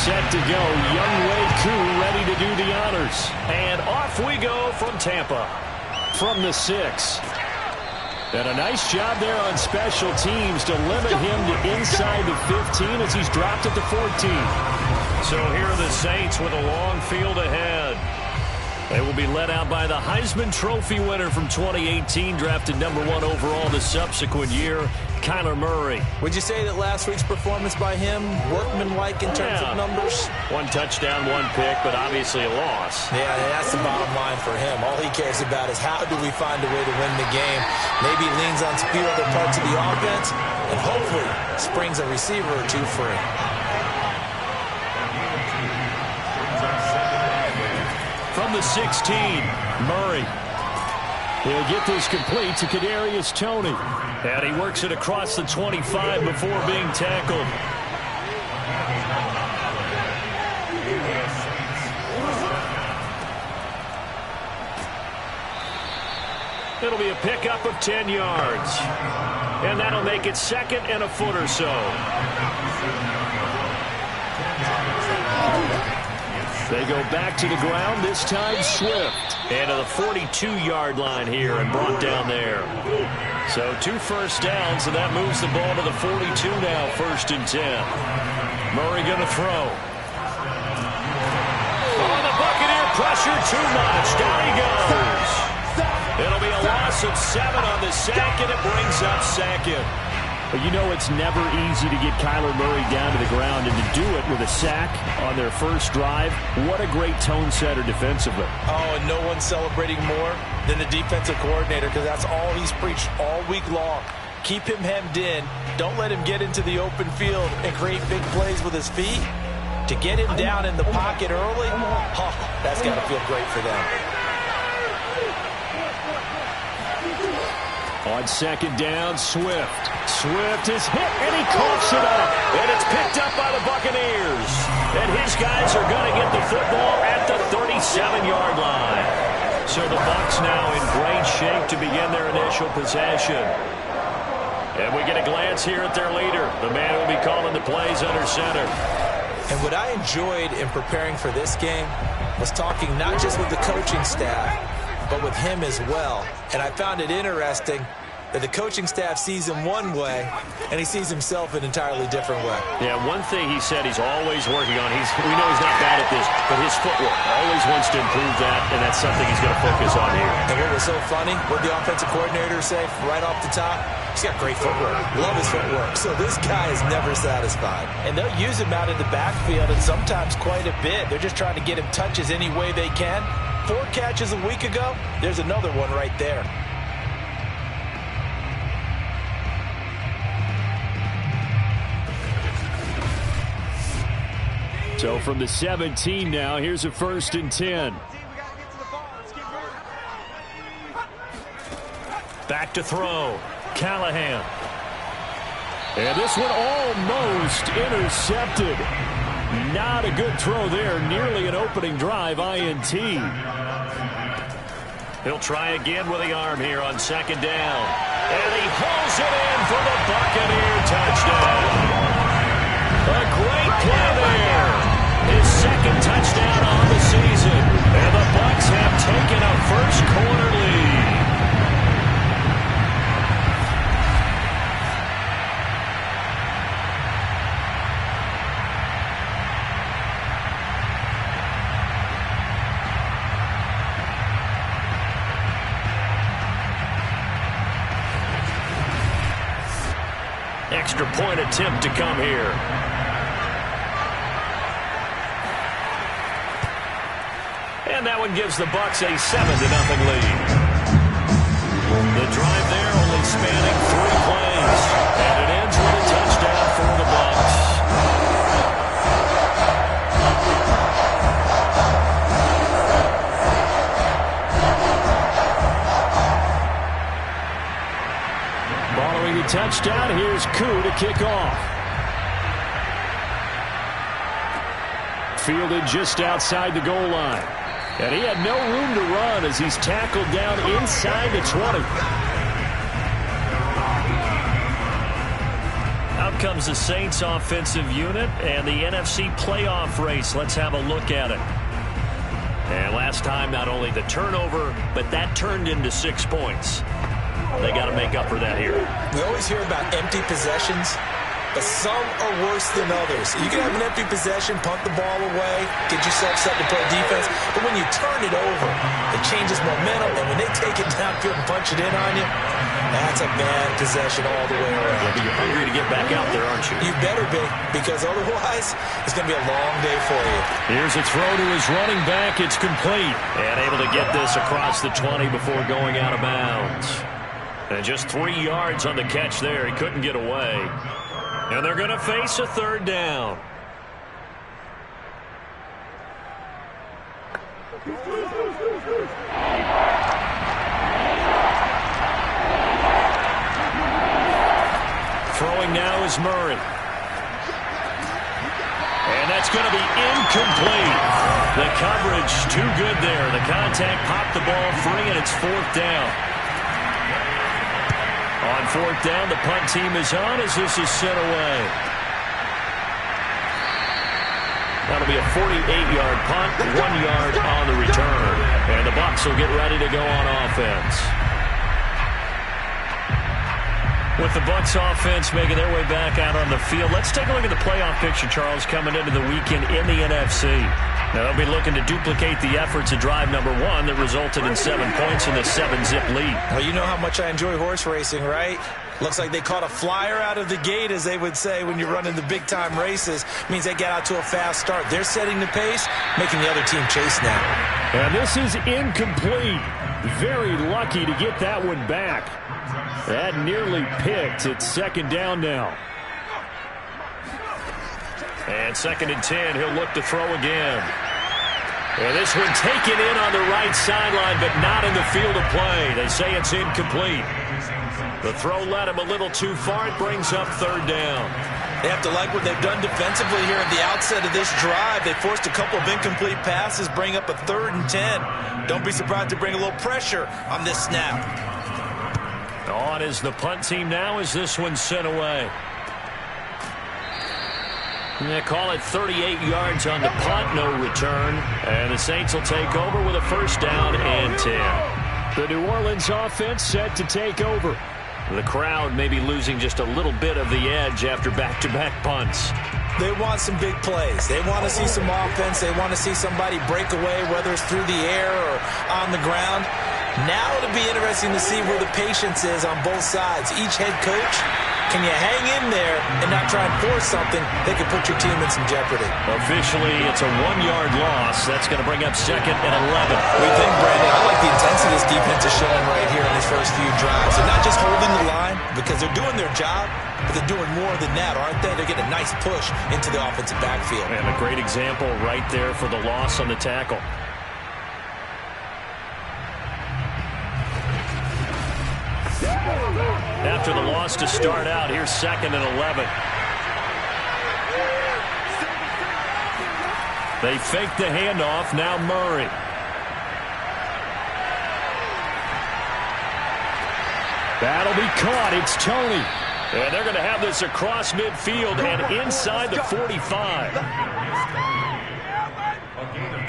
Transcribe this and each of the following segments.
set to go. Younghoe Koo ready to do the honors. And off we go from Tampa. From the 6. And a nice job there on special teams to limit him to inside the 15 as he's dropped it to 14. So here are the Saints with a long field ahead. They will be led out by the Heisman Trophy winner from 2018, drafted #1 overall the subsequent year, Kyler Murray. Would you say that last week's performance by him, workmanlike in terms of numbers? 1 touchdown, 1 pick, but obviously a loss. Yeah, that's the bottom line for him. All he cares about is how do we find a way to win the game. Maybe leans on a few other parts of the offense, and hopefully springs a receiver or two free. From the 16, Murray. He'll get this complete to Kadarius Toney. And he works it across the 25 before being tackled. It'll be a pickup of 10 yards. And that'll make it 2nd and a foot or so. They go back to the ground, this time Swift. And to the 42-yard line here and brought down there. So 2 first downs, and that moves the ball to the 42 now, 1st and 10. Murray going to throw. Oh, the Buccaneer pressure too much. Down he goes. It'll be a loss of 7 on the sack, and it brings up 2nd. But you know it's never easy to get Kyler Murray down to the ground, and to do it with a sack on their first drive, what a great tone setter defensively. Oh, and no one's celebrating more than the defensive coordinator, because that's all he's preached all week long. Keep him hemmed in. Don't let him get into the open field and create big plays with his feet. To get him down in the pocket early, that's got to feel great for them. On 2nd down, Swift. Swift is hit, and he coughs it up. And it's picked up by the Buccaneers. And his guys are going to get the football at the 37-yard line. So the Bucs now in great shape to begin their initial possession. And we get a glance here at their leader, the man who will be calling the plays under center. And what I enjoyed in preparing for this game was talking not just with the coaching staff, but with him as well. And I found it interesting that the coaching staff sees him one way, and he sees himself an entirely different way. Yeah, one thing he said he's always working on, we know he's not bad at this, but his footwork, always wants to improve that, and that's something he's going to focus on here. And what was so funny, what the offensive coordinator say right off the top, he's got great footwork. Love his footwork. So this guy is never satisfied. And they'll use him out in the backfield, and sometimes quite a bit. They're just trying to get him touches any way they can. 4 catches a week ago, there's another one right there. So from the 17 now, here's a 1st and 10. Back to throw. Callahan. And this one almost intercepted. Not a good throw there. Nearly an opening drive INT. He'll try again with the arm here on 2nd down. And he hauls it in for the Buccaneer touchdown. A great play there. His 2nd touchdown on the season. And the Bucs have taken a first-quarter lead. Extra point attempt to come here. And that one gives the Bucs a 7-0 lead. The drive there only spanning 3 plays. And it ends with a touchdown for the Bucs. Following the touchdown, here's Koo to kick off. Fielded just outside the goal line. And he had no room to run as he's tackled down inside the 20. Out comes the Saints offensive unit and the NFC playoff race. Let's have a look at it. And last time, not only the turnover, but that turned into 6 points. They got to make up for that here. We always hear about empty possessions, but some are worse than others. You can have an empty possession, punt the ball away, get yourself set to play defense, but when you turn it over, it changes momentum, and when they take it downfield and punch it in on you, that's a bad possession all the way around. Yeah, but you're hungry to get back out there, aren't you? You better be, because otherwise, it's going to be a long day for you. Here's a throw to his running back. It's complete. And able to get this across the 20 before going out of bounds. And just 3 yards on the catch there. He couldn't get away. And they're going to face a third down. Throwing now is Murray. And that's going to be incomplete. The coverage too good there. The contact popped the ball free, and it's 4th down. On 4th down, the punt team is on as this is sent away. That'll be a 48-yard punt, 1 yard on the return. And the Bucs will get ready to go on offense. With the Bucs offense making their way back out on the field, let's take a look at the playoff picture, Charles, coming into the weekend in the NFC. Now, they'll be looking to duplicate the efforts of drive number 1 that resulted in 7 points in the 7-zip lead. Well, you know how much I enjoy horse racing, right? Looks like they caught a flyer out of the gate, as they would say when you're running the big-time races. Means they get out to a fast start. They're setting the pace, making the other team chase now. And this is incomplete. Very lucky to get that one back. That nearly picked. It's 2nd down now. And 2nd and 10. He'll look to throw again. And this one taken in on the right sideline, but not in the field of play. They say it's incomplete. The throw led him a little too far. It brings up 3rd down. They have to like what they've done defensively here at the outset of this drive. They forced a couple of incomplete passes, bring up a 3rd and 10. Don't be surprised to bring a little pressure on this snap. On is the punt team now as this one's sent away. They call it 38 yards on the punt, no return. And the Saints will take over with a 1st down and 10. The New Orleans offense set to take over. The crowd may be losing just a little bit of the edge after back-to-back punts. They want some big plays. They want to see some offense. They want to see somebody break away, whether it's through the air or on the ground. Now it'll be interesting to see where the patience is on both sides. Each head coach, can you hang in there and not try and force something that could put your team in some jeopardy? Officially, it's a 1-yard loss. That's going to bring up 2nd and 11. What do you think, Brandon? I like the intensity this defense is showing right here in these first few drives. They're not just holding the line because they're doing their job, but they're doing more than that, aren't they? They're getting a nice push into the offensive backfield. And a great example right there for the loss on the tackle. After the loss to start out, here's 2nd and 11. They fake the handoff. Now Murray. That'll be caught. It's Tony. And they're going to have this across midfield and inside the 45.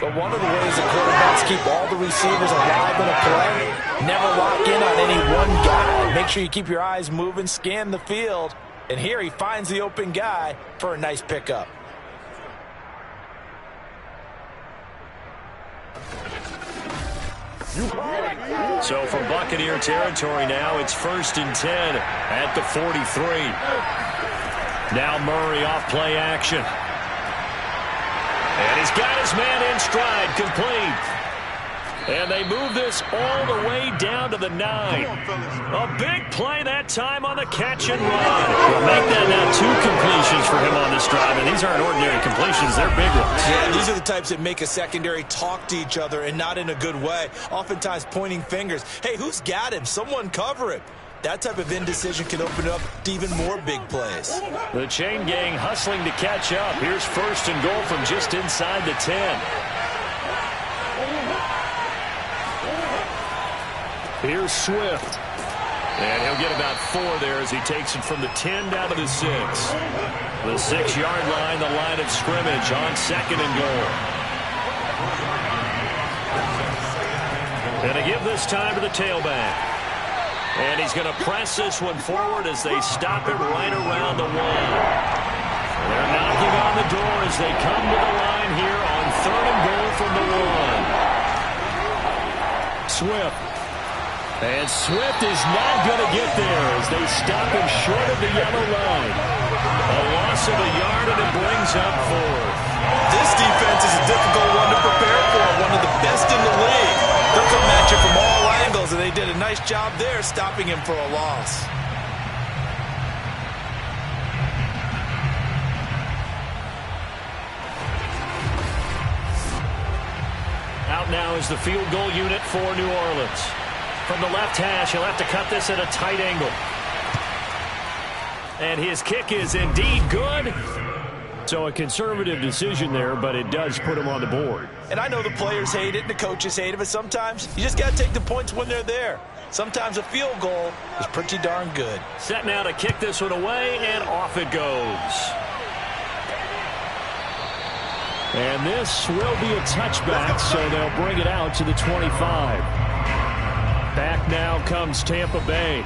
But one of the ways that quarterbacks keep all the receivers alive in a play, never lock in on any one guy. Make sure you keep your eyes moving, scan the field. And here he finds the open guy for a nice pickup. So from Buccaneer territory now, it's 1st and 10 at the 43. Now Murray off play action. And he's got his man in stride, complete. And they move this all the way down to the 9. A big play that time on the catch and run. We'll make that now 2 completions for him on this drive, and these aren't ordinary completions. They're big ones. Yeah, these are the types that make a secondary talk to each other and not in a good way. Oftentimes pointing fingers. Hey, who's got him? Someone cover him. That type of indecision can open up to even more big plays. The chain gang hustling to catch up. Here's 1st and goal from just inside the 10. Here's Swift. And he'll get about 4 there as he takes it from the 10 down to the 6. The 6-yard line, the line of scrimmage on 2nd and goal. And to give this time to the tailback. And he's going to press this one forward as they stop it right around the 1. They're knocking on the door as they come to the line here on 3rd and goal from the 1. Swift. And Swift is not going to get there as they stop him short of the yellow line. A loss of a yard, and it brings up 4. This defense is a difficult one to prepare for, one of the best in the league. They'll come at you from all angles, and they did a nice job there stopping him for a loss. Out now is the field goal unit for New Orleans. From the left hash, he'll have to cut this at a tight angle. And his kick is indeed good. So a conservative decision there, but it does put him on the board. And I know the players hate it and the coaches hate it, but sometimes you just got to take the points when they're there. Sometimes a field goal is pretty darn good. Set now to kick this one away, and off it goes. And this will be a touchback, so they'll bring it out to the 25. Back now comes Tampa Bay.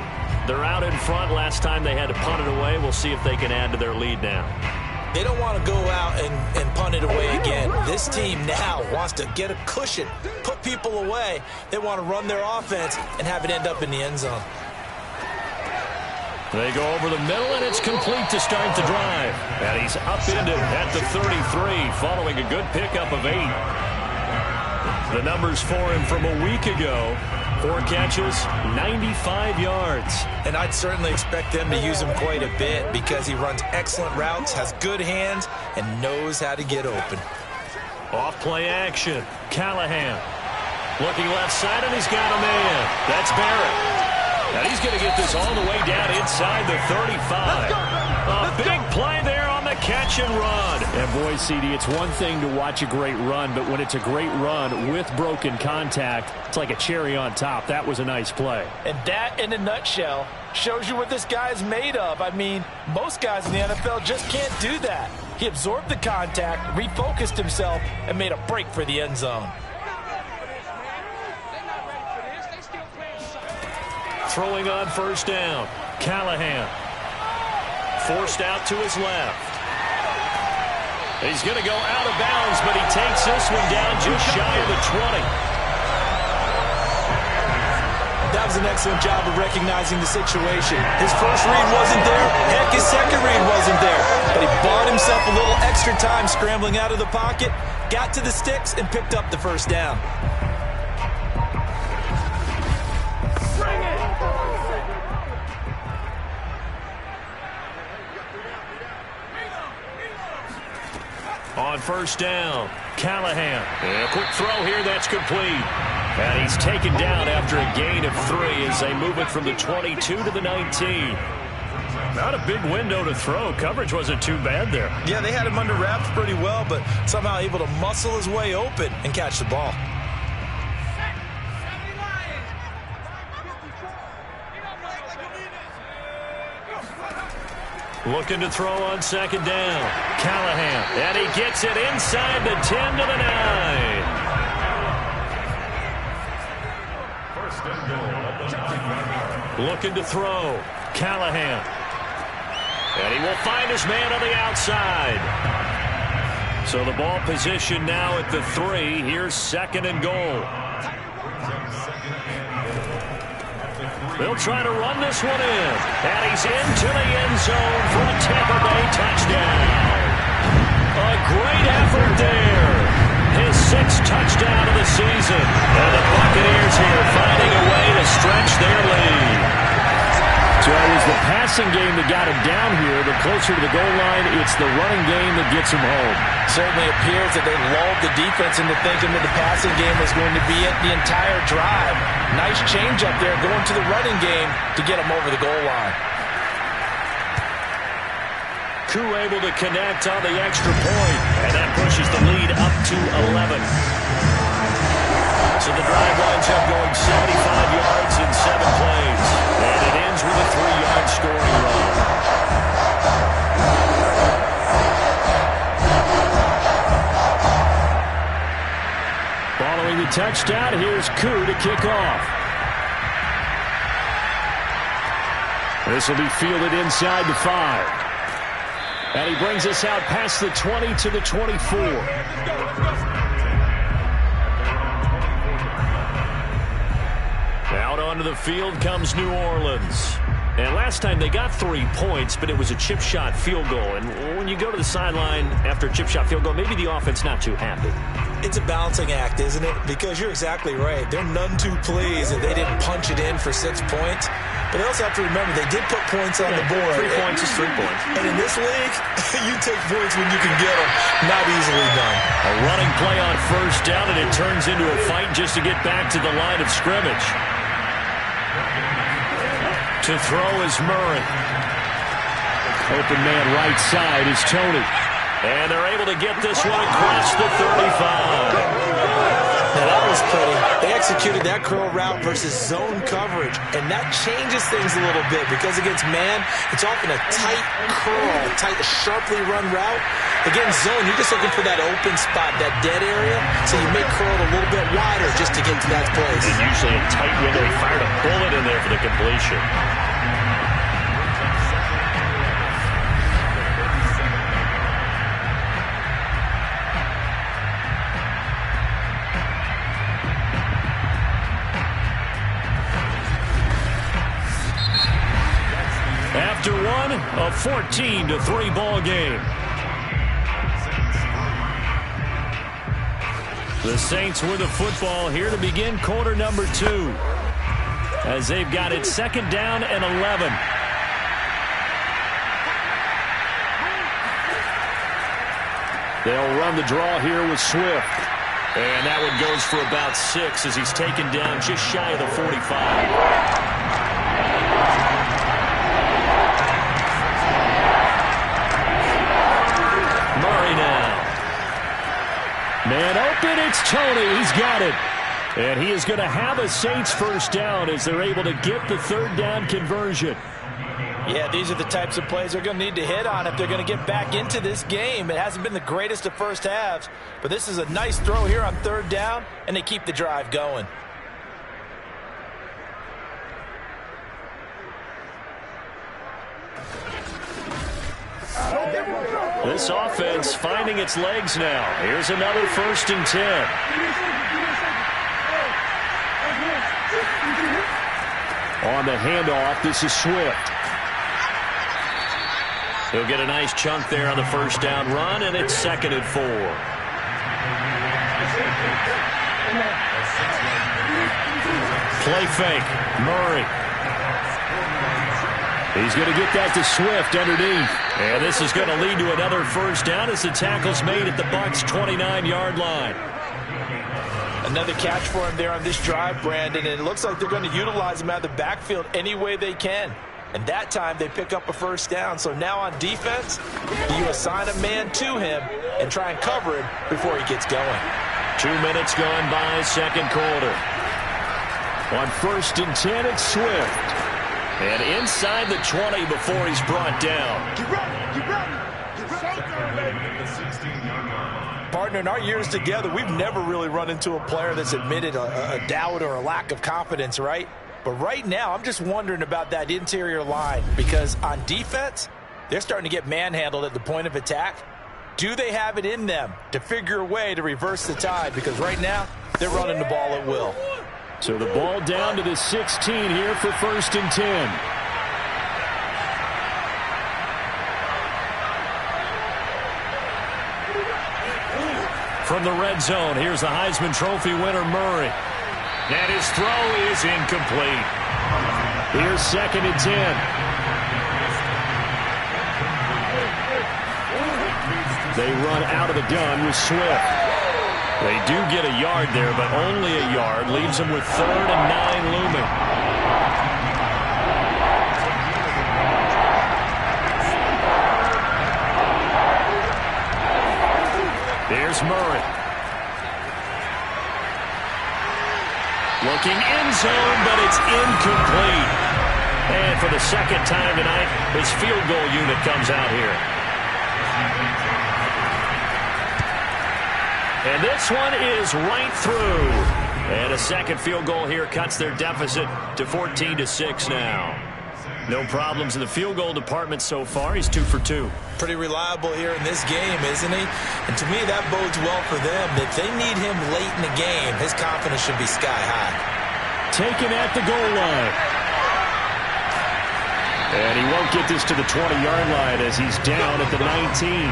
They're out in front. Last time they had to punt it away. We'll see if they can add to their lead now. They don't want to go out and punt it away again. This team now wants to get a cushion, put people away. They want to run their offense and have it end up in the end zone. They go over the middle, and it's complete to start the drive. And he's upended at the 33, following a good pickup of 8. The numbers for him from a week ago: 4 catches, 95 yards. And I'd certainly expect them to use him quite a bit because he runs excellent routes, has good hands, and knows how to get open. Off play action. Callahan looking left side, and he's got a man. That's Barrett. And he's going to get this all the way down inside the 35. A big play there on the catch and run. And boy, CD, it's one thing to watch a great run, but when it's a great run with broken contact, it's like a cherry on top. That was a nice play. And that, in a nutshell, shows you what this guy is made of. I mean, most guys in the NFL just can't do that. He absorbed the contact, refocused himself, and made a break for the end zone. Throwing on first down. Callahan forced out to his left. He's going to go out of bounds, but he takes this one down just shy of the 20. That was an excellent job of recognizing the situation. His first read wasn't there. Heck, his second read wasn't there. But he bought himself a little extra time scrambling out of the pocket, got to the sticks, and picked up the first down. On first down, Callahan. And a quick throw here, that's complete. And he's taken down after a gain of 3 as they move it from the 22 to the 19. Not a big window to throw. Coverage wasn't too bad there. Yeah, they had him under wraps pretty well, but somehow able to muscle his way open and catch the ball. Looking to throw on second down. Callahan. And he gets it inside the 10 to the 9. Looking to throw. Callahan. And he will find his man on the outside. So the ball position now at the 3. Here's 2nd and goal. They'll try to run this one in. And he's into the end zone for a Tampa Bay touchdown. A great effort there. His 6th touchdown of the season. And the Buccaneers here finding a way to stretch their lead. So it was the passing game that got him down here, but closer to the goal line, it's the running game that gets him home. Certainly appears that they lulled the defense into thinking that the passing game was going to be it the entire drive. Nice change up there going to the running game to get him over the goal line. Koo able to connect on the extra point, and that pushes the lead up to 11. So the drive winds up going 75 yards in 7 plays, and it is ends with a 3-yard scoring run. Following the touchdown, here's Koo to kick off. This will be fielded inside the 5. And he brings us out past the 20 to the 24. Out onto the field comes New Orleans. And last time they got 3 points, but it was a chip shot field goal. And when you go to the sideline after a chip shot field goal, maybe the offense not too happy. It's a balancing act, isn't it? Because you're exactly right. They're none too pleased that they didn't punch it in for 6 points. But they also have to remember they did put points on the board. 3 points is 3 points. And in this league, you take points when you can get them. Not easily done. A running play on first down, and it turns into a fight just to get back to the line of scrimmage. To throw is Murray. Open man right side is Tony. And they're able to get this one across the 35. Now that was pretty. They executed that curl route versus zone coverage, and that changes things a little bit because against man, it's often a tight curl, tight, sharply run route. Against zone, you're just looking for that open spot, that dead area, so you make curl a little bit wider just to get to that place. And usually a tight window. He fired a bullet in there for the completion. After one, a 14-3 ball game. The Saints with the football here to begin quarter number 2. As they've got it 2nd down and 11. They'll run the draw here with Swift. And that one goes for about 6 as he's taken down just shy of the 45. Man open, it's Tony. He's got it. And he is going to have a Saints first down as they're able to get the 3rd down conversion. Yeah, these are the types of plays they're going to need to hit on if they're going to get back into this game. It hasn't been the greatest of first halves, but this is a nice throw here on 3rd down, and they keep the drive going. This offense finding its legs now. Here's another 1st and 10. On the handoff, this is Swift. He'll get a nice chunk there on the 1st down run, and it's 2nd and 4. Play fake. Murray. He's going to get that to Swift underneath. And this is going to lead to another 1st down as the tackle's made at the Bucs' 29-yard line. Another catch for him there on this drive, Brandon, and it looks like they're going to utilize him out of the backfield any way they can. And that time they pick up a 1st down. So now on defense, you assign a man to him and try and cover him before he gets going. 2 minutes gone by, 2nd quarter. On 1st and 10, it's Swift. And inside the 20 before he's brought down. Partner, in our years together, we've never really run into a player that's admitted a doubt or a lack of confidence, right? But right now, I'm just wondering about that interior line because on defense, they're starting to get manhandled at the point of attack. Do they have it in them to figure a way to reverse the tide? Because right now, they're running the ball at will. So the ball down to the 16 here for 1st and 10. From the red zone, here's the Heisman Trophy winner, Murray. And his throw is incomplete. Here's 2nd and 10. They run out of the gun with Swift. They do get a yard there, but only a yard. Leaves them with 3rd and 9 looming. There's Murray. Looking end zone, but it's incomplete. And for the second time tonight, his field goal unit comes out here. And this one is right through. And a second field goal here cuts their deficit to 14-6 now. No problems in the field goal department so far. He's 2 for 2. Pretty reliable here in this game, isn't he? And to me, that bodes well for them. If they need him late in the game, his confidence should be sky high. Taken at the goal line. And he won't get this to the 20-yard line as he's down at the 19.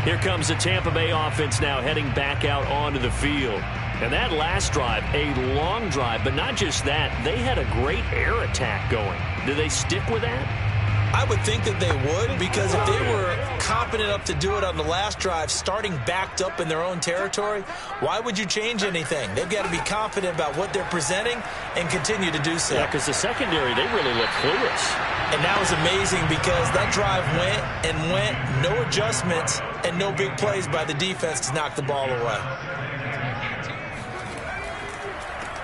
Here comes the Tampa Bay offense now heading back out onto the field. And that last drive, a long drive, but not just that, they had a great air attack going. Do they stick with that? I would think that they would, because if they were confident enough to do it on the last drive, starting backed up in their own territory, why would you change anything? They've got to be confident about what they're presenting and continue to do so. Yeah, because the secondary, they really look clueless. And that was amazing because that drive went and went, no adjustments, and no big plays by the defense to knock the ball away.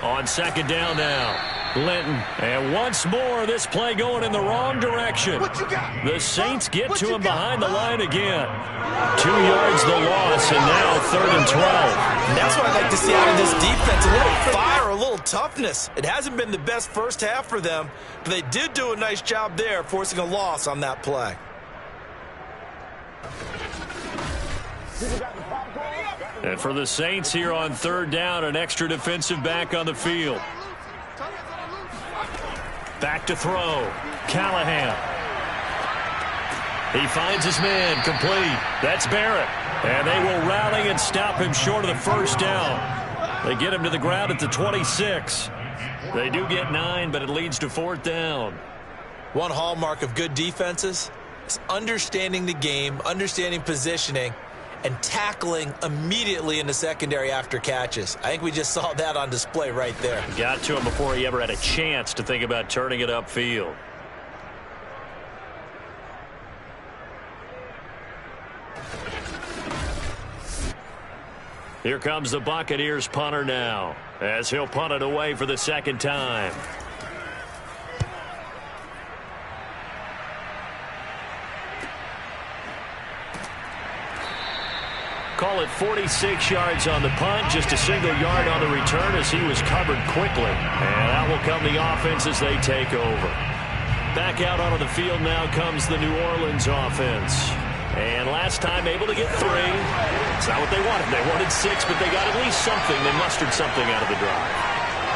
On second down now, Linton. And once more, this play going in the wrong direction. The Saints get to him behind the line again. 2 yards the loss, and now 3rd and 12. And that's what I like to see out of this defense, a little fire, a little toughness. It hasn't been the best first half for them, but they did do a nice job there, forcing a loss on that play. And for the Saints here on 3rd down, an extra defensive back on the field. Back to throw. Callahan. He finds his man, complete. That's Barrett. And they will rally and stop him short of the first down. They get him to the ground at the 26. They do get 9, but it leads to 4th down. One hallmark of good defenses is understanding the game, understanding positioning, and tackling immediately in the secondary after catches. I think we just saw that on display right there. Got to him before he ever had a chance to think about turning it upfield. Here comes the Buccaneers punter now, as he'll punt it away for the second time. Call it 46 yards on the punt, just a single yard on the return as he was covered quickly. And out will come the offense as they take over. Back out onto the field now comes the New Orleans offense. And last time able to get 3. It's not what they wanted. They wanted 6, but they got at least something. They mustered something out of the drive.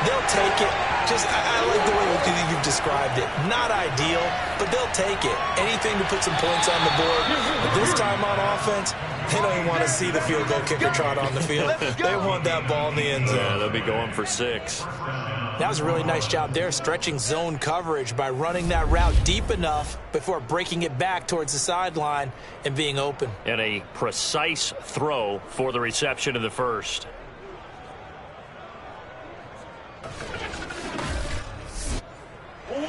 They'll take it. I like the way you've described it. Not ideal, but they'll take it. Anything to put some points on the board. But this time on offense, they don't even want to see the field goal kicker trot on the field. They want that ball in the end zone. Yeah, they'll be going for 6. That was a really nice job there, stretching zone coverage by running that route deep enough before breaking it back towards the sideline and being open. And a precise throw for the reception of the first.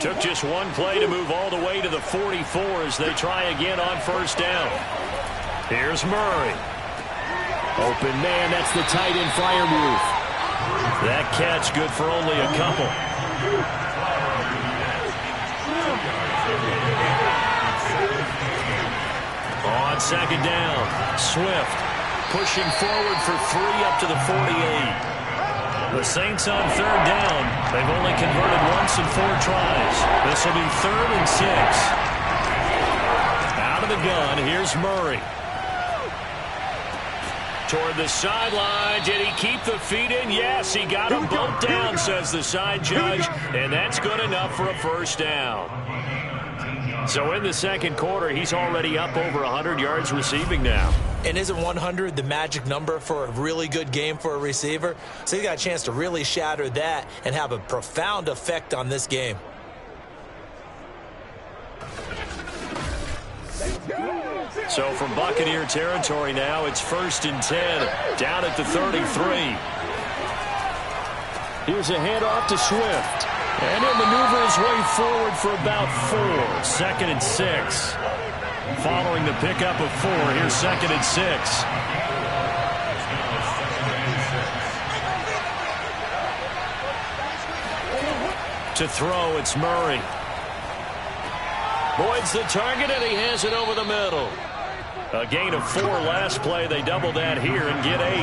Took just one play to move all the way to the 44 as they try again on first down. Here's Murray. Open man, that's the tight end Freiermuth. That catch good for only a couple. On second down, Swift pushing forward for 3 up to the 48. The Saints on 3rd down. They've only converted once in 4 tries. This will be 3rd and 6. Out of the gun, here's Murray. Toward the sideline. Did he keep the feet in? Yes, he got him bumped down, says the side judge. And that's good enough for a first down. So in the second quarter, he's already up over 100 yards receiving now. And isn't 100 the magic number for a really good game for a receiver? So he got a chance to really shatter that and have a profound effect on this game. So from Buccaneer territory now, it's 1st and 10, down at the 33. Here's a handoff to Swift. And he'll maneuver his way forward for about 4. 2nd and 6. Following the pickup of 4, here's 2nd and 6. To throw, it's Murray. Boyd's the target, and he has it over the middle. A gain of 4 last play. They double that here and get 8.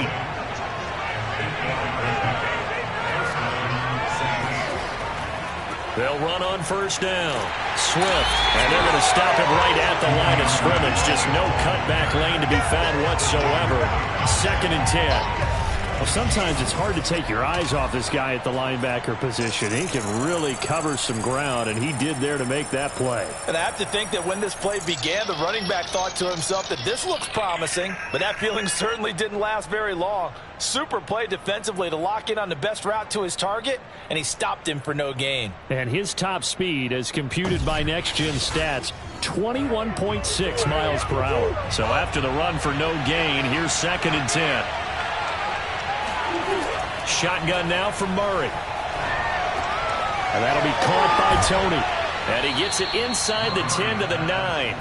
They'll run on first down. Swift, and they're going to stop him right at the line of scrimmage. Just no cutback lane to be found whatsoever. 2nd and 10. Well, sometimes it's hard to take your eyes off this guy at the linebacker position. He can really cover some ground, and he did there to make that play. And I have to think that when this play began, the running back thought to himself that this looks promising, but that feeling certainly didn't last very long. Super play defensively to lock in on the best route to his target, and he stopped him for no gain. And his top speed, as computed by Next Gen Stats, 21.6 miles per hour. So after the run for no gain, here's 2nd and 10. Shotgun now for Murray. And that'll be caught by Tony. And he gets it inside the 10 to the 9.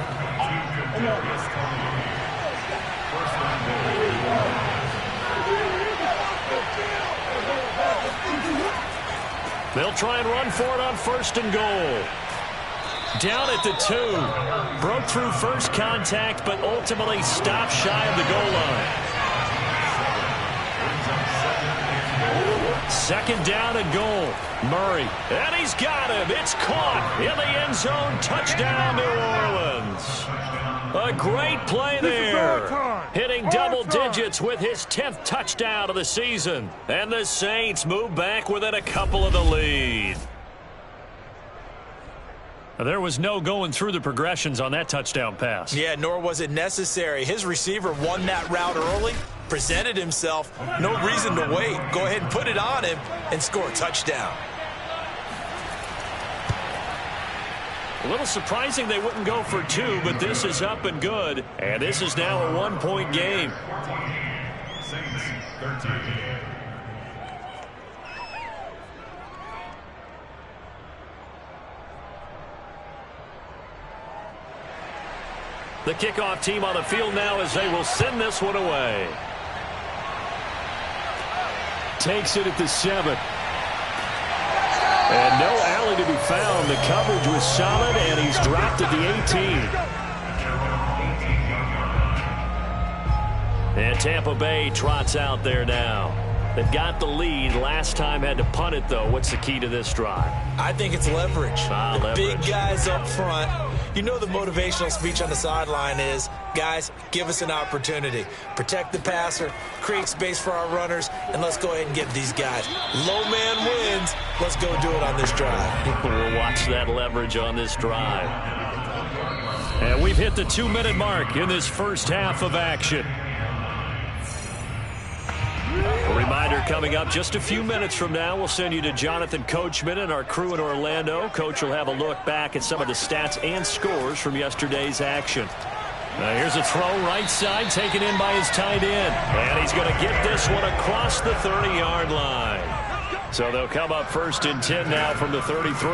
They'll try and run for it on 1st and goal. Down at the 2. Broke through first contact, but ultimately stopped shy of the goal line. 2nd down and goal. Murray. And he's got him. It's caught in the end zone. Touchdown, New Orleans. A great play there. Hitting double digits with his 10th touchdown of the season. And the Saints move back within a couple of the lead. There was no going through the progressions on that touchdown pass. Yeah, nor was it necessary. His receiver won that route early, presented himself, no reason to wait. Go ahead and put it on him and score a touchdown. A little surprising they wouldn't go for 2, but this is up and good. And this is now a 1-point game. Saints 13. The kickoff team on the field now as they will send this one away. Takes it at the 7. And no alley to be found. The coverage was solid, and he's dropped at the 18. And Tampa Bay trots out there now. They've got the lead. Last time had to punt it, though. What's the key to this drive? I think it's leverage. Leverage. Big guys up front. You know the motivational speech on the sideline is, guys, give us an opportunity. Protect the passer, create space for our runners, and let's go ahead and get these guys. Low man wins. Let's go do it on this drive. We'll watch that leverage on this drive. And we've hit the 2-minute mark in this first half of action. A reminder coming up just a few minutes from now. We'll send you to Jonathan Coachman and our crew in Orlando. Coach will have a look back at some of the stats and scores from yesterday's action. Here's a throw right side taken in by his tight end. And he's going to get this one across the 30-yard line. So they'll come up 1st and 10 now from the 33.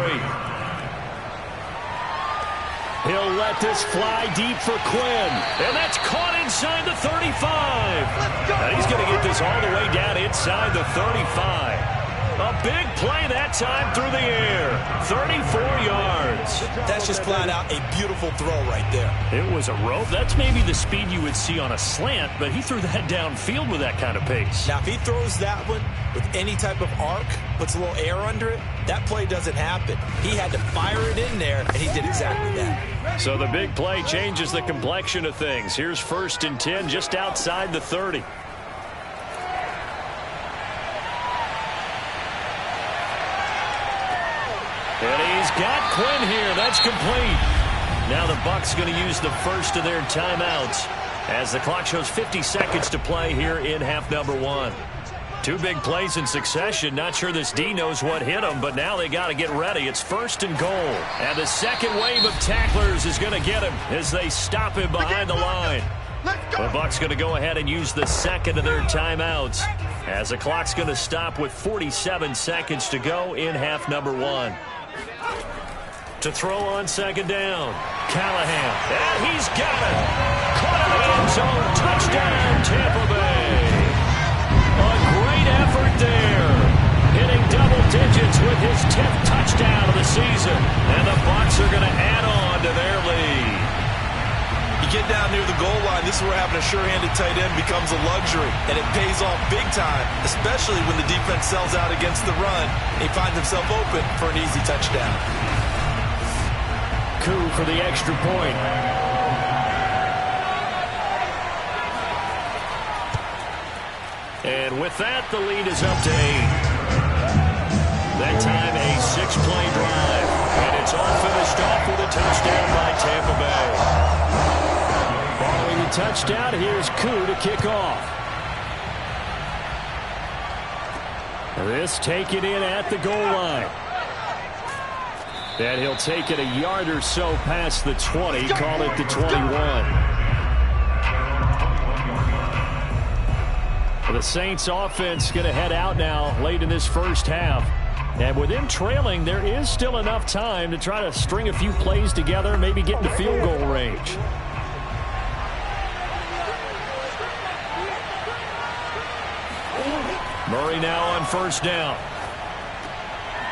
He'll let this fly deep for Quinn. And that's caught inside the 35. And he's going to get this all the way down inside the 35. A big play that time through the air. 34 yards. That's just flat out a beautiful throw right there. It was a rope. That's maybe the speed you would see on a slant, but he threw that downfield with that kind of pace. Now, if he throws that one with any type of arc, puts a little air under it, that play doesn't happen. He had to fire it in there, and he did exactly that. So the big play changes the complexion of things. Here's 1st and 10 just outside the 30. And he's got Quinn here. That's complete. Now the Bucs going to use the first of their timeouts as the clock shows 50 seconds to play here in half number 1. 2 big plays in succession. Not sure this D knows what hit him, but now they got to get ready. It's 1st and goal. And the second wave of tacklers is going to get him as they stop him behind the line. The Bucs going to go ahead and use the second of their timeouts as the clock's going to stop with 47 seconds to go in half number 1. To throw on 2nd down. Callahan. And he's got it. Caught in the end zone. Touchdown, Tampa Bay. A great effort there. Hitting double digits with his 10th touchdown of the season. And the Bucs are going to add on to their lead. You get down near the goal line, this is where having a sure-handed tight end becomes a luxury, and it pays off big time, especially when the defense sells out against the run. He finds himself open for an easy touchdown. Koo for the extra point. And with that, the lead is up to 8. That time, a 6-play drive. And it's all finished off with a touchdown by Tampa Bay. Following the touchdown, here's Koo to kick off. This taken in at the goal line. And he'll take it a yard or so past the 20, call it the 21. The Saints offense going to head out now late in this first half. And with them trailing, there is still enough time to try to string a few plays together, maybe get into field goal range. Murray now on first down.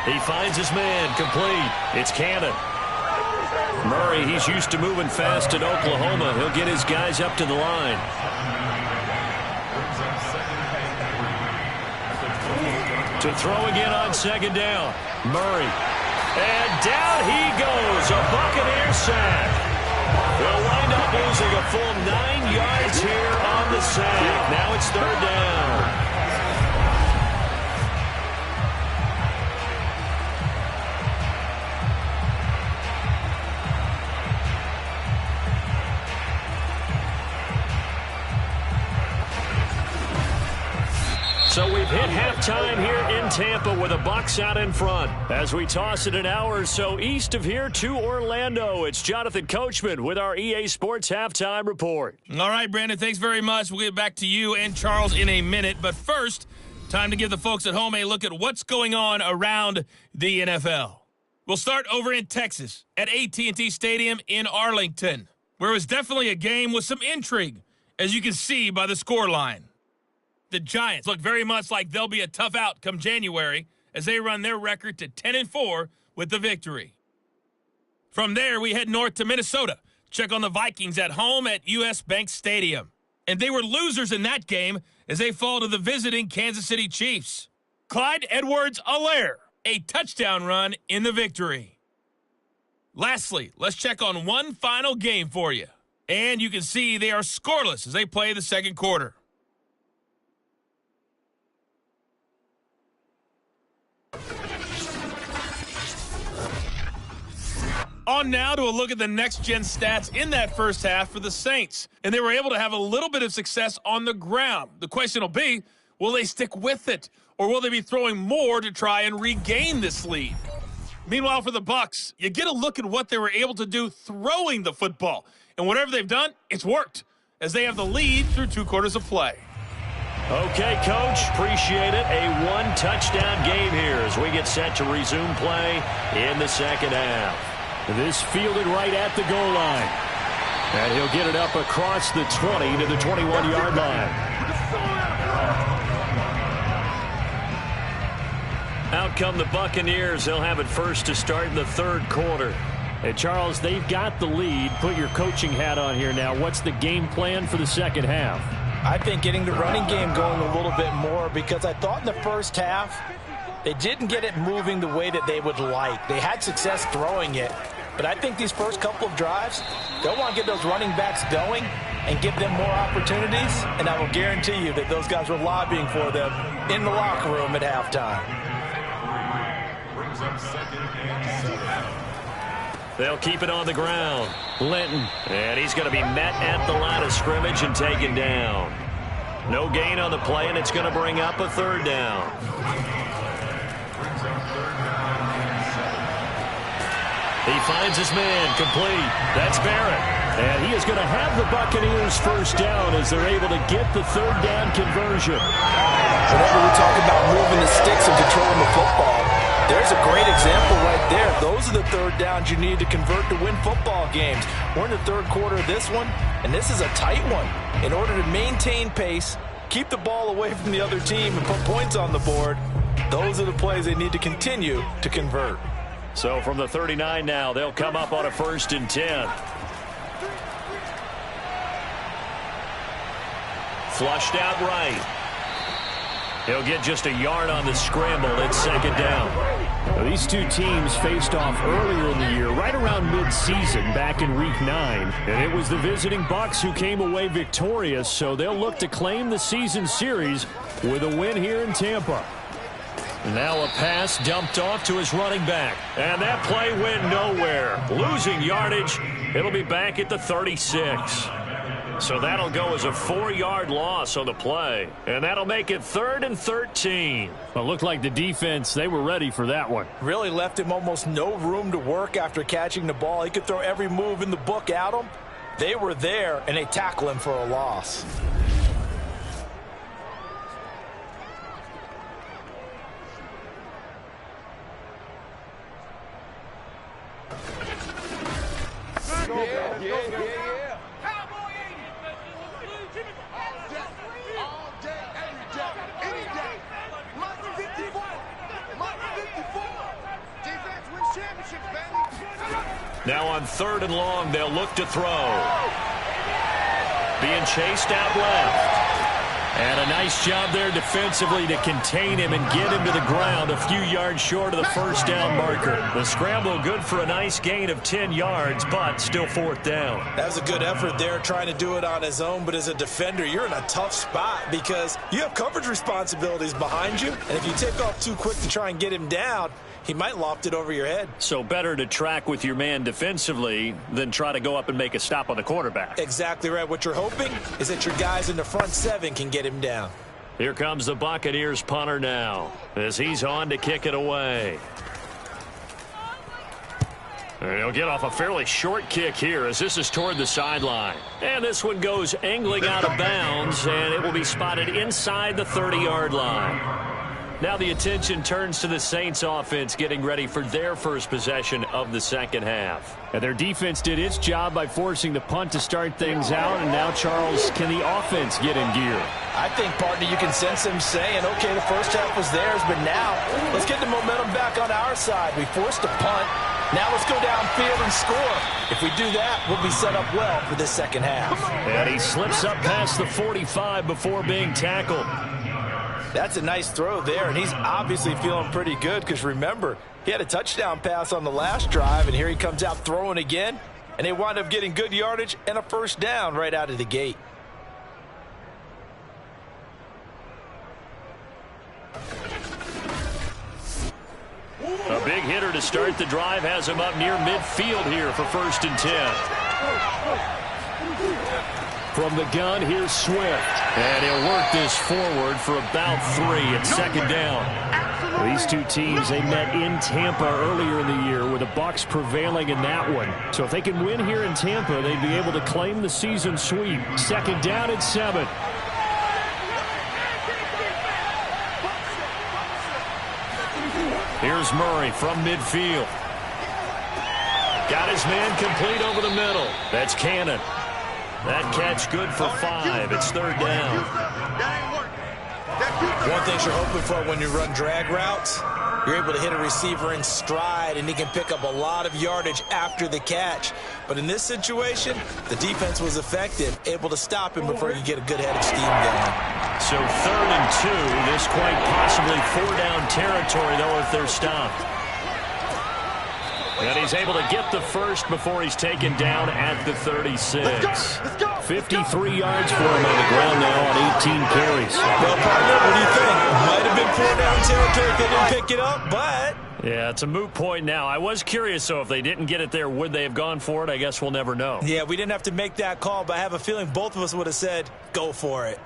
He finds his man, complete. It's Cannon. Murray, he's used to moving fast in Oklahoma. He'll get his guys up to the line. To throw again on second down. Murray. And down he goes. A Buccaneer sack. They'll wind up losing a full 9 yards here on the sack. Now it's third down. So we've hit halftime here in Tampa with the Bucs out in front. As we toss it an hour or so east of here to Orlando, it's Jonathan Coachman with our EA Sports Halftime Report. All right, Brandon, thanks very much. We'll get back to you and Charles in a minute. But first, time to give the folks at home a look at what's going on around the NFL. We'll start over in Texas at AT&T Stadium in Arlington, where it was definitely a game with some intrigue, as you can see by the scoreline. The Giants look very much like they'll be a tough out come January as they run their record to 10-4 with the victory. From there, we head north to Minnesota. Check on the Vikings at home at US Bank Stadium. And they were losers in that game as they fall to the visiting Kansas City Chiefs. Clyde Edwards-Helaire, a touchdown run in the victory. Lastly, let's check on one final game for you. And you can see they are scoreless as they play the second quarter. On now to a look at the next-gen stats in that first half for the Saints. And they were able to have a little bit of success on the ground. The question will be, will they stick with it? Or will they be throwing more to try and regain this lead? Meanwhile, for the Bucs, you get a look at what they were able to do throwing the football. And whatever they've done, it's worked, as they have the lead through 2 quarters of play. Okay, Coach, appreciate it. A 1-touchdown game here as we get set to resume play in the second half. This fielded right at the goal line. And he'll get it up across the 20 to the 21-yard line. Out come the Buccaneers. They'll have it first to start in the third quarter. And, Charles, they've got the lead. Put your coaching hat on here now. What's the game plan for the second half? I think getting the running game going a little bit more, because I thought in the first half they didn't get it moving the way that they would like. They had success throwing it. But I think these first couple of drives, they'll want to get those running backs going and give them more opportunities. And I will guarantee you that those guys were lobbying for them in the locker room at halftime. Brings up second and 7. They'll keep it on the ground. Linton. And he's going to be met at the line of scrimmage and taken down. No gain on the play, and it's going to bring up a third down. He finds his man, complete. That's Barrett. And he is going to have the Buccaneers first down as they're able to get the third down conversion. Whenever we talk about moving the sticks and controlling the football, there's a great example right there. Those are the third downs you need to convert to win football games. We're in the third quarter of this one, and this is a tight one. In order to maintain pace, keep the ball away from the other team, and put points on the board, Those are the plays they need to continue to convert. So from the 39 now, they'll come up on a 1st and 10. Flushed out right. He'll get just a yard on the scramble. It's 2nd down. Well, these two teams faced off earlier in the year, right around mid-season, back in Week 9. And it was the visiting Bucs who came away victorious, so they'll look to claim the season series with a win here in Tampa. Now a pass dumped off to his running back. And that play went nowhere. Losing yardage. It'll be back at the 36. So that'll go as a 4-yard loss on the play. And that'll make it 3rd and 13. Well, it looked like the defense, they were ready for that one. Really left him almost no room to work after catching the ball. He could throw every move in the book at him. They were there, and they tackle him for a loss. Now on 3rd and long, they'll look to throw. Being chased out left. And a nice job there defensively to contain him and get him to the ground a few yards short of the 1st down marker. The scramble good for a nice gain of 10 yards, but still 4th down. That was a good effort there trying to do it on his own, but as a defender, you're in a tough spot because you have coverage responsibilities behind you, and if you take off too quick to try and get him down, he might loft it over your head. So better to track with your man defensively than try to go up and make a stop on the quarterback. Exactly right. What you're hoping is that your guys in the front 7 can get him down. Here comes the Buccaneers punter now as he's on to kick it away. And he'll get off a fairly short kick here as this is toward the sideline. And this one goes angling out of bounds, and it will be spotted inside the 30-yard line. Now the attention turns to the Saints offense getting ready for their first possession of the 2nd half. And their defense did its job by forcing the punt to start things out. And now, Charles, can the offense get in gear? I think, partner, you can sense them saying, okay, the first half was theirs, but now let's get the momentum back on our side. We forced a punt. Now let's go downfield and score. If we do that, we'll be set up well for this 2nd half. And he slips up past the 45 before being tackled. That's a nice throw there, and he's obviously feeling pretty good because, remember, he had a touchdown pass on the last drive, and here he comes out throwing again, and they wind up getting good yardage and a 1st down right out of the gate. A big hitter to start the drive has him up near midfield here for 1st and 10. From the gun, here's Swift. And he'll work this forward for about 3 at 2nd down. These two teams, they met in Tampa earlier in the year with the Bucs prevailing in that one. So if they can win here in Tampa, they'd be able to claim the season sweep. 2nd down at 7. Here's Murray from midfield. Got his man complete over the middle. That's Cannon. That catch good for 5. It's 3rd down. One thing you're hoping for when you run drag routes, you're able to hit a receiver in stride, and he can pick up a lot of yardage after the catch. But in this situation, the defense was effective, able to stop him before he could get a good head of steam going. So 3rd and 2. This quite possibly 4-down territory, though, if they're stopped. And he's able to get the first before he's taken down at the 36. 53 yards for him on the ground now on 18 carries. Well, partner, what do you think? Might have been 4-down territory if they didn't pick it up, but... Yeah, it's a moot point now. I was curious, so if they didn't get it there, would they have gone for it? I guess we'll never know. Yeah, we didn't have to make that call, but I have a feeling both of us would have said, go for it.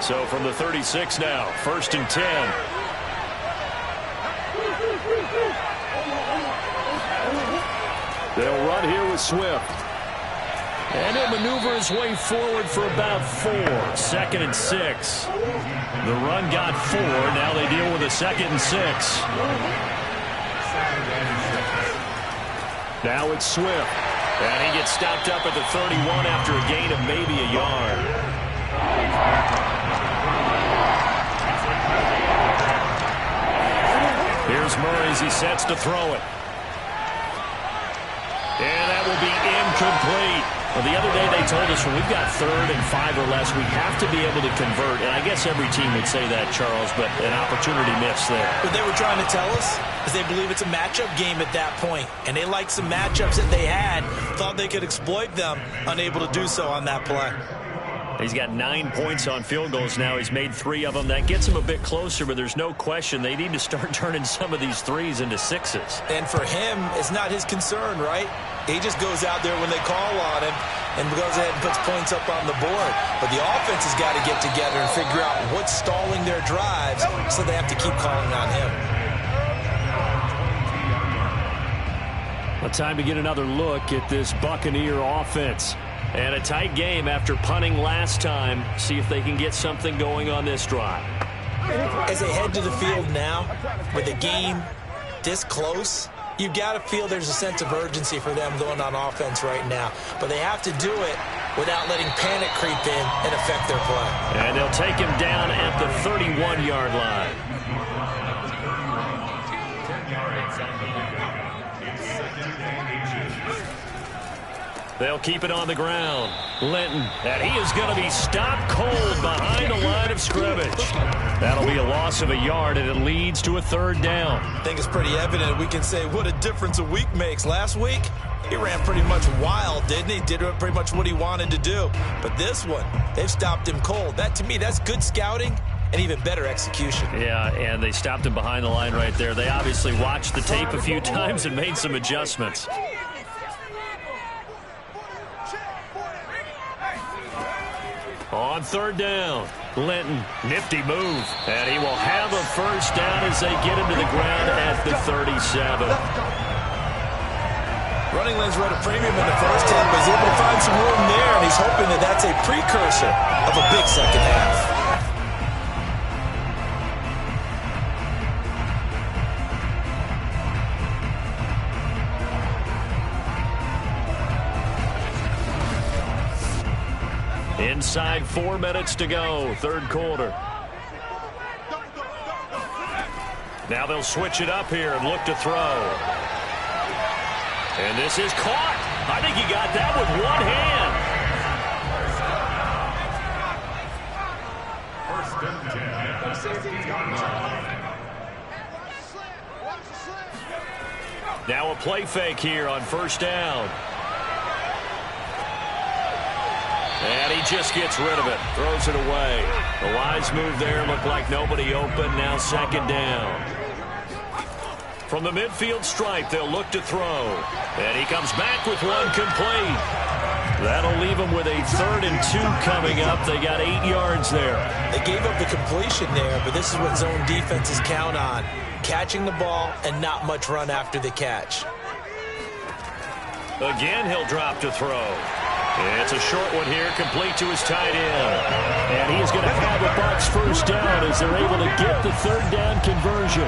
So from the 36 now, 1st and 10. They'll run here with Swift. And he'll maneuver his way forward for about 4. 2nd and 6. The run got 4. Now they deal with a 2nd and 6. Now it's Swift. And he gets stopped up at the 31 after a gain of maybe a yard. Here's Murray as he sets to throw it. And that will be incomplete. Well, the other day they told us when we've got 3rd and 5 or less, we have to be able to convert. And I guess every team would say that, Charles, but an opportunity missed there. What they were trying to tell us is they believe it's a matchup game at that point. And they liked some matchups that they had, thought they could exploit them, unable to do so on that play. He's got 9 points on field goals now. He's made 3 of them. That gets him a bit closer, but there's no question they need to start turning some of these 3s into 6s. And for him, it's not his concern, right? He just goes out there when they call on him and goes ahead and puts points up on the board. But the offense has got to get together and figure out what's stalling their drives, so they have to keep calling on him. Well, time to get another look at this Buccaneer offense. And a tight game after punting last time. See if they can get something going on this drive. As they head to the field now, with the game this close, you've got to feel there's a sense of urgency for them going on offense right now. But they have to do it without letting panic creep in and affect their play. And they'll take him down at the 31-yard line. They'll keep it on the ground. Linton, and he is going to be stopped cold behind the line of scrimmage. That'll be a loss of a yard, and it leads to a 3rd down. I think it's pretty evident. We can say what a difference a week makes. Last week, he ran pretty much wild, didn't he? Did pretty much what he wanted to do. But this one, they've stopped him cold. That, to me, that's good scouting and even better execution. Yeah, and they stopped him behind the line right there. They obviously watched the tape a few times and made some adjustments. On 3rd down, Linton, nifty move, and he will have a 1st down as they get him to the ground at the 37. Running lanes were at a premium in the first half, but he's able to find some room there, and he's hoping that that's a precursor of a big second half. Inside 4 minutes to go, 3rd quarter. Now they'll switch it up here and look to throw. And this is caught. I think he got that with one hand. Now a play fake here on 1st down. And he just gets rid of it, throws it away. The wise move there, looked like nobody open, now 2nd down. From the midfield stripe, they'll look to throw. And he comes back with one complete. That'll leave him with a 3rd and 2 coming up. They got 8 yards there. They gave up the completion there, but this is what zone defenses count on. Catching the ball and not much run after the catch. Again, he'll drop to throw. It's a short one here, complete to his tight end. And he's going to have the Bucs 1st down as they're able to get the 3rd down conversion.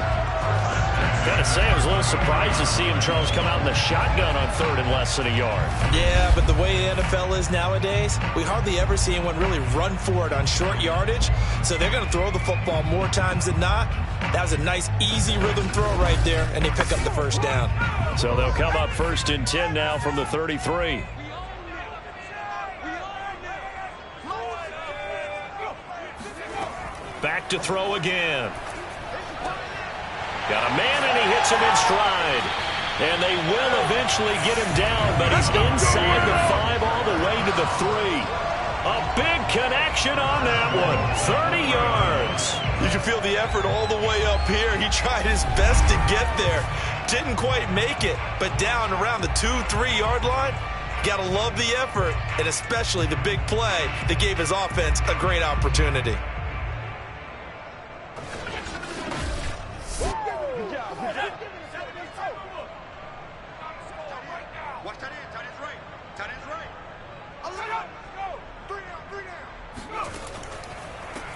Gotta say, I was a little surprised to see him, Charles, come out in the shotgun on 3rd and less than a yard. Yeah, but the way the NFL is nowadays, we hardly ever see anyone really run for it on short yardage. So they're going to throw the football more times than not. That was a nice, easy rhythm throw right there, and they pick up the 1st down. So they'll come up 1st and 10 now from the 33. Back to throw again. Got a man, and he hits him in stride. And they will eventually get him down, but he's inside the 5 all the way to the 3. A big connection on that one. 30 yards. You can feel the effort all the way up here. He tried his best to get there. Didn't quite make it, but down around the 2-3 yard line. Got to love the effort, and especially the big play that gave his offense a great opportunity.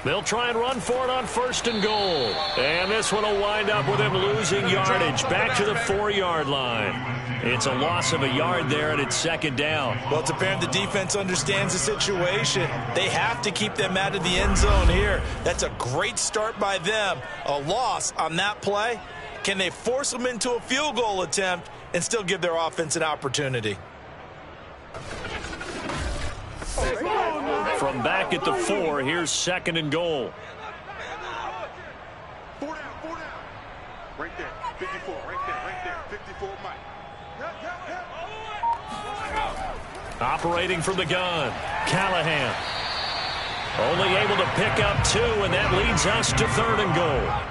They'll try and run for it on 1st and goal. And this one will wind up with him losing yardage back to the 4-yard line. It's a loss of a yard there, and it's 2nd down. Well, it's apparent the defense understands the situation. They have to keep them out of the end zone here. That's a great start by them. A loss on that play. Can they force them into a field goal attempt and still give their offense an opportunity? From back at the 4, here's 2nd and goal. 4 down. Right there, 54, right there, 54, Mike. Operating from the gun, Callahan. Only able to pick up 2, and that leads us to 3rd and goal.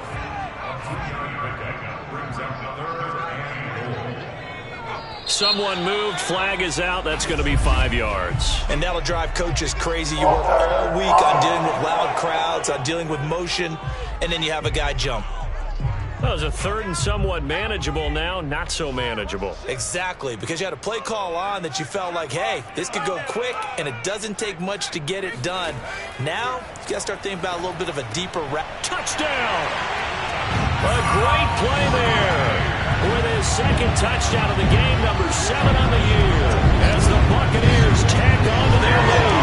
Someone moved, flag is out. That's going to be 5 yards. And that'll drive coaches crazy. You work all week on dealing with loud crowds, on dealing with motion, and then you have a guy jump. Well, it's a 3rd and somewhat manageable now, not so manageable. Exactly, because you had a play call on that you felt like, hey, this could go quick, and it doesn't take much to get it done. Now, you got to start thinking about a little bit of a deeper route. Touchdown! A great play there. With his 2nd touchdown of the game, number 7 on the year, as the Buccaneers tack on to their lead.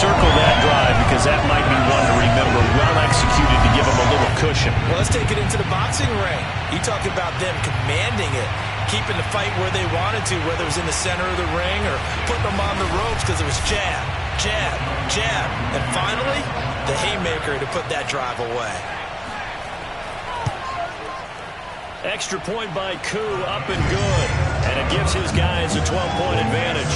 Circle that drive, because that might be one to remember. Well executed to give them a little cushion. Well, let's take it into the boxing ring. You talk about them commanding it, keeping the fight where they wanted to, whether it was in the center of the ring or putting them on the ropes, because it was jab, jab, jab. And finally, the haymaker to put that drive away. Extra point by Koo, up and good. And it gives his guys a 12-point advantage.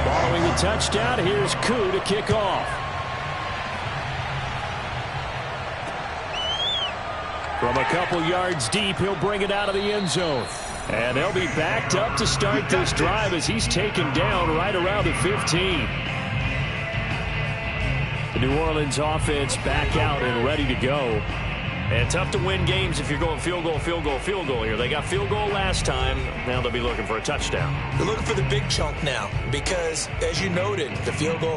Following the touchdown, here's Koo to kick off. From a couple yards deep, he'll bring it out of the end zone. And they'll be backed up to start this drive as he's taken down right around the 15. The New Orleans offense back out and ready to go. And tough to win games if you're going field goal, field goal, field goal here. They got field goal last time. Now they'll be looking for a touchdown. They're looking for the big chunk now because, as you noted, the field goal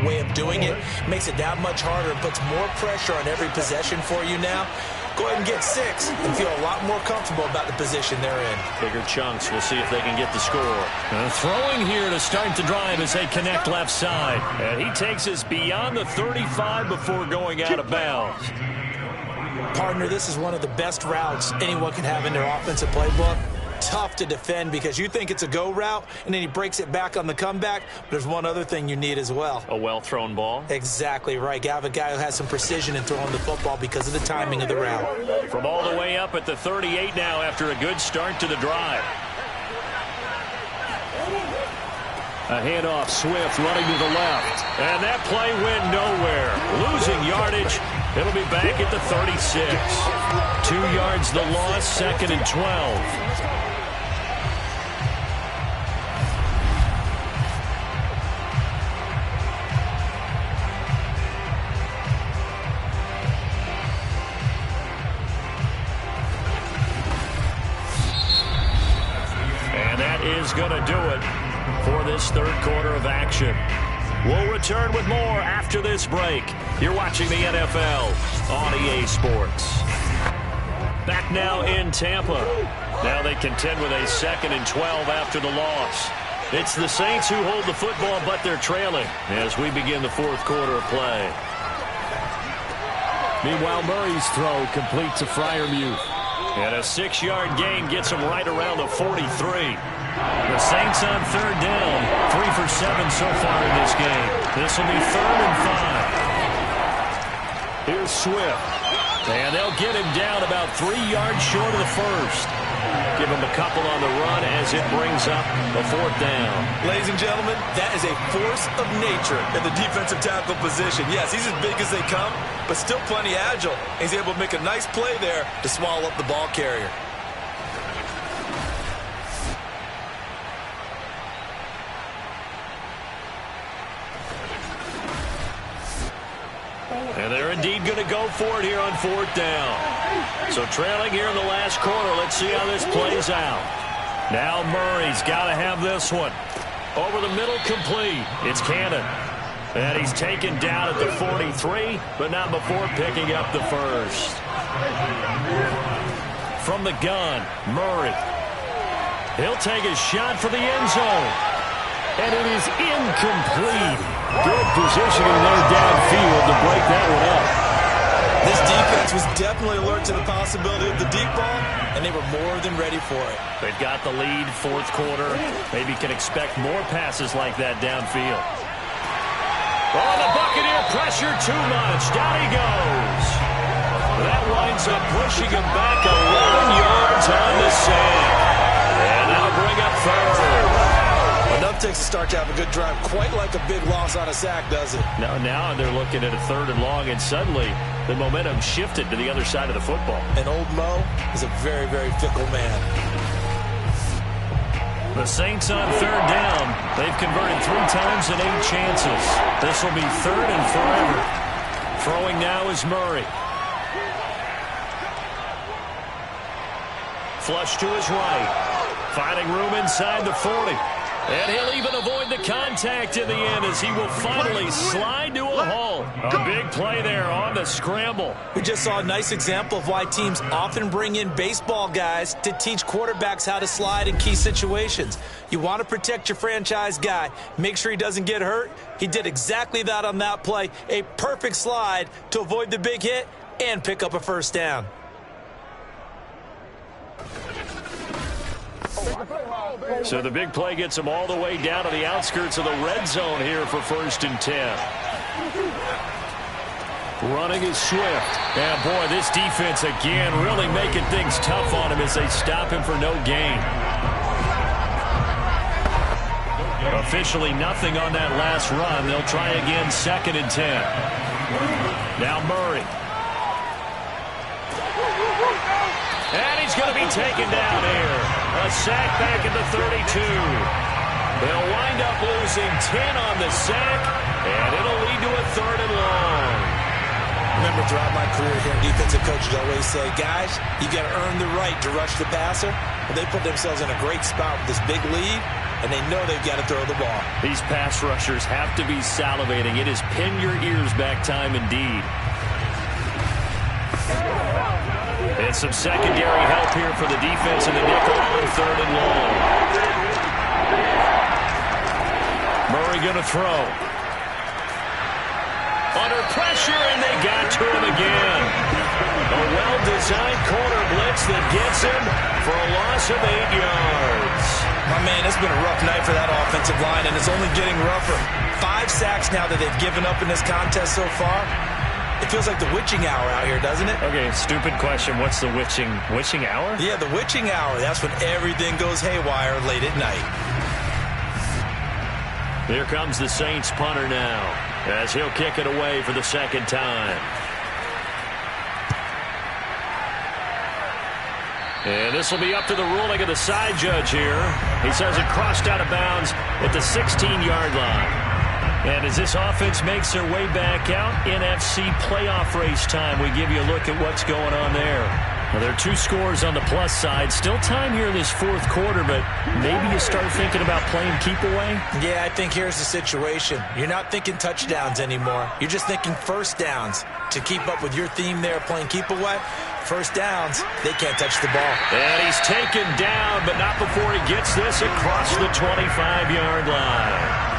way of doing it makes it that much harder and puts more pressure on every possession for you now. Go ahead and get 6 and feel a lot more comfortable about the position they're in. Bigger chunks. We'll see if they can get the score. Throwing here to start the drive as they connect left side. And he takes us beyond the 35 before going out of bounds. Partner, this is one of the best routes anyone can have in their offensive playbook. Tough to defend because you think it's a go route, and then he breaks it back on the comeback. But there's one other thing you need as well. A well-thrown ball? Exactly right. You have a guy who has some precision in throwing the football because of the timing of the route. From all the way up at the 38 now after a good start to the drive. A handoff, Swift running to the left. And that play went nowhere. Losing yardage. It'll be back at the 36. 2 yards the loss, 2nd and 12. And that is going to do it for this 3rd quarter of action. We'll return with more after this break. You're watching the NFL on EA Sports. Back now in Tampa. Now they contend with a 2nd and 12 after the loss. It's the Saints who hold the football, but they're trailing as we begin the 4th quarter of play. Meanwhile, Murray's throw complete to Freiermuth. And a 6-yard gain gets him right around the 43. The Saints on 3rd down, 3 for 7 so far in this game. This will be 3rd and 5. Here's Swift. And they'll get him down about 3 yards short of the 1st. Give him a couple on the run as it brings up the 4th down. Ladies and gentlemen, that is a force of nature in the defensive tackle position. Yes, he's as big as they come, but still plenty agile. He's able to make a nice play there to swallow up the ball carrier. And they're indeed going to go for it here on 4th down. So trailing here in the last quarter. Let's see how this plays out. Now Murray's got to have this one. Over the middle, complete. It's Cannon. And he's taken down at the 43, but not before picking up the first. From the gun, Murray. He'll take a shot for the end zone. And it is incomplete. Good positioning there downfield to break that one up. This defense was definitely alert to the possibility of the deep ball, and they were more than ready for it. They've got the lead, fourth quarter. Maybe can expect more passes like that downfield. Oh, the Buccaneer pressure too much. Down he goes. That winds up pushing him back 11 yards on the sack. And that'll bring up third. Enough takes a start to have a good drive. Quite like a big loss on a sack, does it? Now they're looking at a 3rd and long, and suddenly the momentum shifted to the other side of the football. And old Mo is a very, very fickle man. The Saints on 3rd down. They've converted 3 times and 8 chances. This will be 3rd and forever. Throwing now is Murray. Flush to his right. Finding room inside the 40. And he'll even avoid the contact in the end as he will finally slide to a halt. A big play there on the scramble. We just saw a nice example of why teams often bring in baseball guys to teach quarterbacks how to slide in key situations. You want to protect your franchise guy. Make sure he doesn't get hurt. He did exactly that on that play. A perfect slide to avoid the big hit and pick up a first down. So the big play gets him all the way down to the outskirts of the red zone here for 1st and 10. Running is Swift. And boy, this defense again really making things tough on him as they stop him for no gain. Officially nothing on that last run. They'll try again 2nd and 10. Now Murray. And he's going to be taken down here. A sack back at the 32. They'll wind up losing 10 on the sack, and it'll lead to a 3rd and long. Remember, throughout my career here, defensive coaches always say, guys, you got to earn the right to rush the passer. Well, they put themselves in a great spot with this big lead, and they know they've got to throw the ball. These pass rushers have to be salivating. It is pin your ears back time indeed. And some secondary help here for the defense in the nickel on 3rd and long. Murray going to throw. Under pressure, and they got to him again. A well-designed corner blitz that gets him for a loss of 8 yards. My man, it's been a rough night for that offensive line, and it's only getting rougher. 5 sacks now that they've given up in this contest so far. It feels like the witching hour out here, doesn't it? Okay, stupid question. What's the witching hour? Yeah, the witching hour. That's when everything goes haywire late at night. Here comes the Saints punter now as he'll kick it away for the 2nd time. And this will be up to the ruling of the side judge here. He says it crossed out of bounds at the 16-yard line. And as this offense makes their way back out, NFC playoff race time, we give you a look at what's going on there. Now, there are 2 scores on the plus side. Still time here in this 4th quarter, but maybe you start thinking about playing keep away? Yeah, I think here's the situation. You're not thinking touchdowns anymore. You're just thinking first downs. To keep up with your theme there, playing keep away, first downs, they can't touch the ball. And he's taken down, but not before he gets this across the 25-yard line.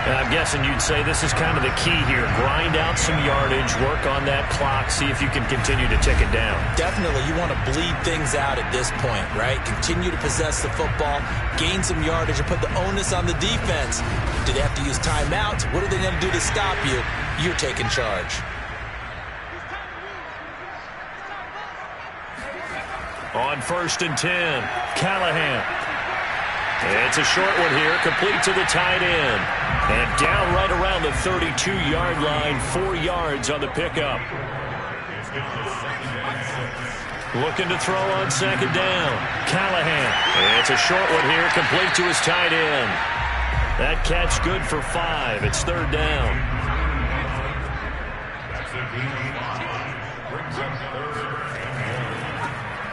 And I'm guessing you'd say this is kind of the key here. Grind out some yardage, work on that clock, see if you can continue to tick it down. Definitely. You want to bleed things out at this point, right? Continue to possess the football, gain some yardage, and put the onus on the defense. Do they have to use timeouts? What are they going to do to stop you? You're taking charge. On 1st and 10, Callahan. It's a short one here, complete to the tight end. And down right around the 32-yard line, 4 yards on the pickup. Looking to throw on 2nd down. Callahan. It's a short one here, complete to his tight end. That catch good for 5. It's 3rd down.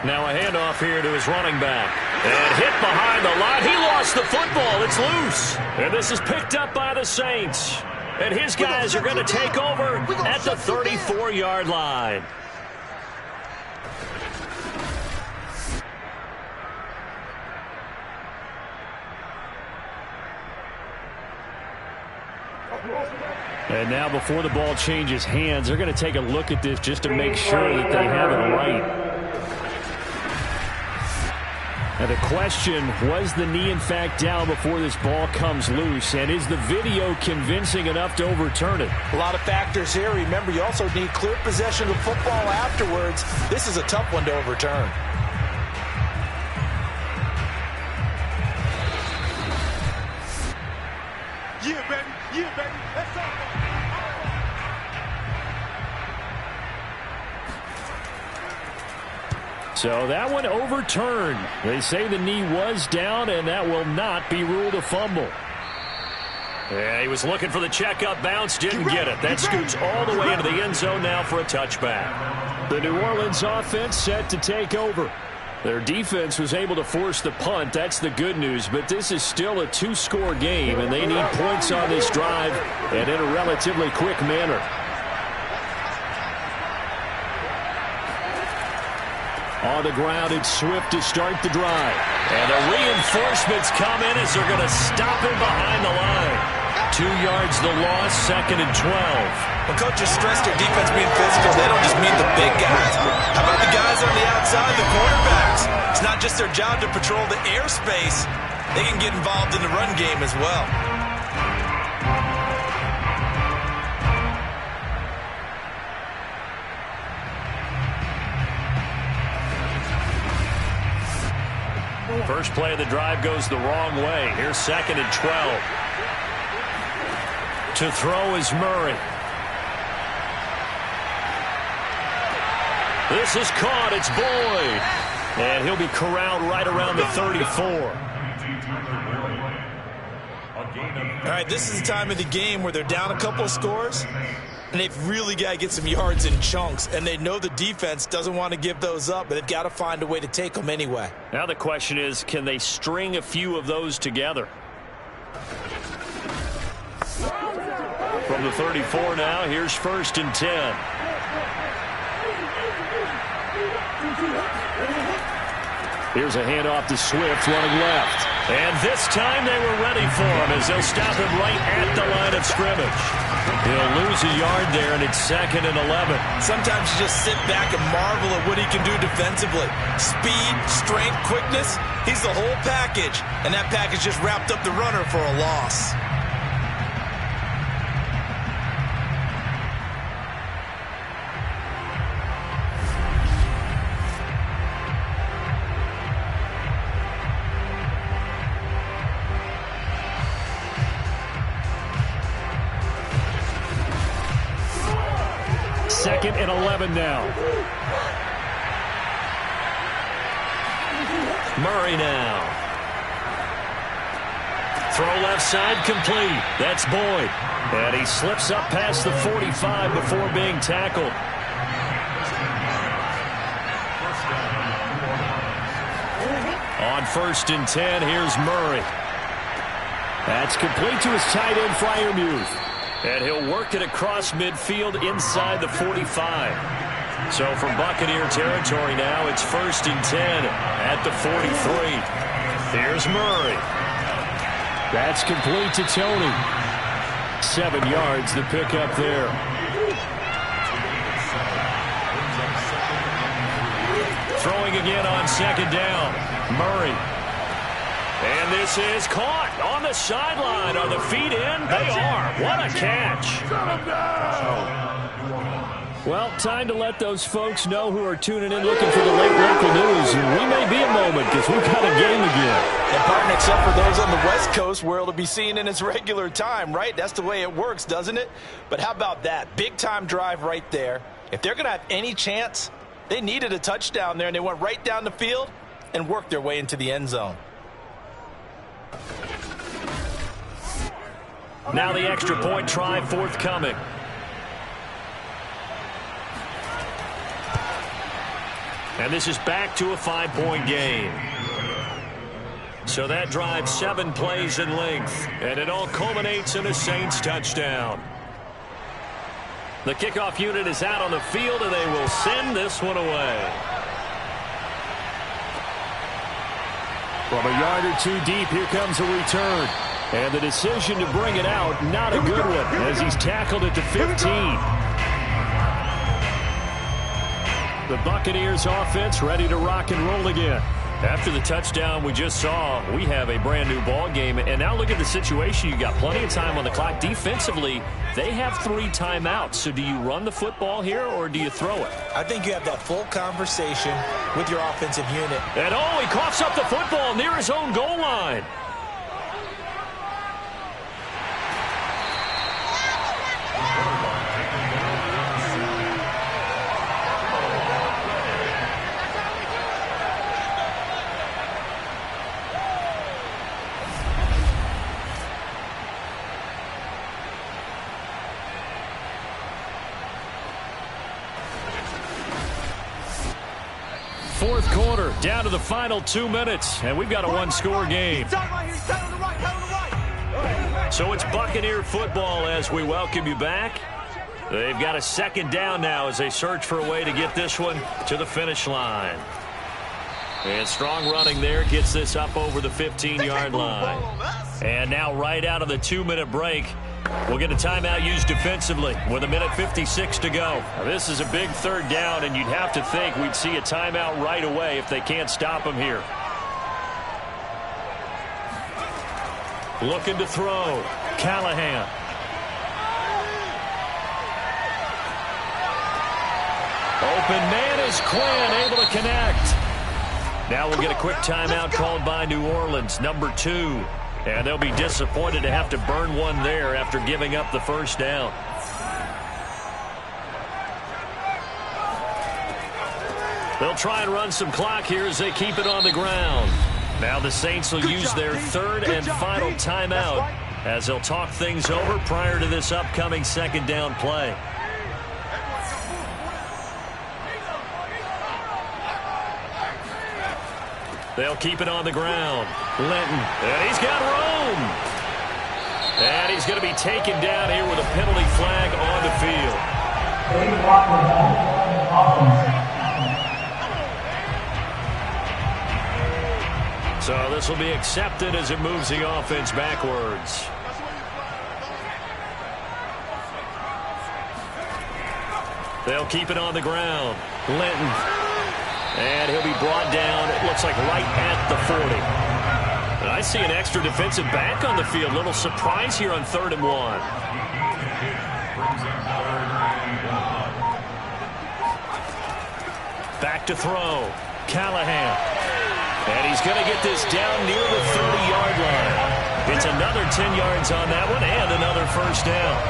Now a handoff here to his running back. And hit behind the line. He lost the football. It's loose. And this is picked up by the Saints. And his guys are going to take over at the 34-yard line. And now before the ball changes hands, they're going to take a look at this just to make sure that they have it right. Now the question, was the knee in fact down before this ball comes loose? And is the video convincing enough to overturn it? A lot of factors here. Remember, you also need clear possession of football afterwards. This is a tough one to overturn. Yeah, baby. Yeah, baby. That's all. So that one overturned. They say the knee was down, and that will not be ruled a fumble. Yeah, he was looking for the checkup bounce, didn't get it. That scoots all the way into the end zone now for a touchback. The New Orleans offense set to take over. Their defense was able to force the punt. That's the good news, but this is still a two-score game, and they need points on this drive and in a relatively quick manner. On the ground, it's Swift to start the drive. And the reinforcements come in as they're going to stop him behind the line. 2 yards the loss, 2nd and 12. When coaches stress their defense being physical, they don't just mean the big guys. How about the guys on the outside, the quarterbacks? It's not just their job to patrol the airspace. They can get involved in the run game as well. First play of the drive goes the wrong way. Here's 2nd and 12. To throw is Murray. This is caught. It's Boyd. And he'll be corralled right around the 34. All right, this is the time of the game where they're down a couple of scores, and they've really got to get some yards in chunks, and they know the defense doesn't want to give those up, but they've got to find a way to take them anyway. Now the question is, can they string a few of those together? From the 34 now, here's 1st and 10. Here's a handoff to Swift running left. And this time they were ready for him as they'll stop him right at the line of scrimmage. He'll lose a yard there, and it's 2nd and 11. Sometimes you just sit back and marvel at what he can do defensively. Speed, strength, quickness, he's the whole package. And that package just wrapped up the runner for a loss. Second and 11 now. Murray now. Throw left side complete. That's Boyd. And he slips up past the 45 before being tackled. On 1st and 10, here's Murray. That's complete to his tight end, Freiermuth. And he'll work it across midfield inside the 45. So from Buccaneer territory now, it's 1st and 10 at the 43. Here's Murray. That's complete to Tony. 7 yards, the pickup there. Throwing again on 2nd down. Murray. And this is caught on the sideline. Are the feet in? They are. What a catch. Well, time to let those folks know who are tuning in looking for the late local news. And we may be a moment because we've got a game again. And partner, except for those on the West Coast where it'll be seen in its regular time, right? That's the way it works, doesn't it? But how about that? Big time drive right there. If they're going to have any chance, they needed a touchdown there, and they went right down the field and worked their way into the end zone. Now the extra point try forthcoming. And this is back to a 5-point game. So that drives 7 plays in length, and it all culminates in a Saints touchdown. The kickoff unit is out on the field, and they will send this one away. From a yard or two deep, here comes a return. And the decision to bring it out, not a good one, as he's tackled at the 15. The Buccaneers offense ready to rock and roll again. After the touchdown we just saw, we have a brand new ball game. And now look at the situation. You got plenty of time on the clock. Defensively, they have 3 timeouts. So do you run the football here or do you throw it? I think you have that full conversation with your offensive unit. And he coughs up the football near his own goal line. Fourth quarter, down to the final 2 minutes, and we've got a 1-score game. So it's Buccaneer football as we welcome you back. They've got a second down now as they search for a way to get this one to the finish line. And strong running there gets this up over the 15-yard line. And now right out of the 2-minute break, we'll get a timeout used defensively with 1:56 to go. Now, this is a big third down, and you'd have to think we'd see a timeout right away if they can't stop him here. Looking to throw. Callahan. Open man is Quinn, able to connect. Now we'll get a quick timeout called by New Orleans, number 2. And they'll be disappointed to have to burn one there after giving up the first down. They'll try and run some clock here as they keep it on the ground. Now the Saints will use their third and final timeout as they'll talk things over prior to this upcoming second down play. They'll keep it on the ground. Linton, and he's got room. And he's going to be taken down here with a penalty flag on the field. So this will be accepted as it moves the offense backwards. They'll keep it on the ground. Linton. And he'll be brought down, it looks like right at the 40. And I see an extra defensive back on the field. Little surprise here on 3rd and 1. Back to throw. Callahan. And he's going to get this down near the 30-yard line. It's another 10 yards on that one and another first down.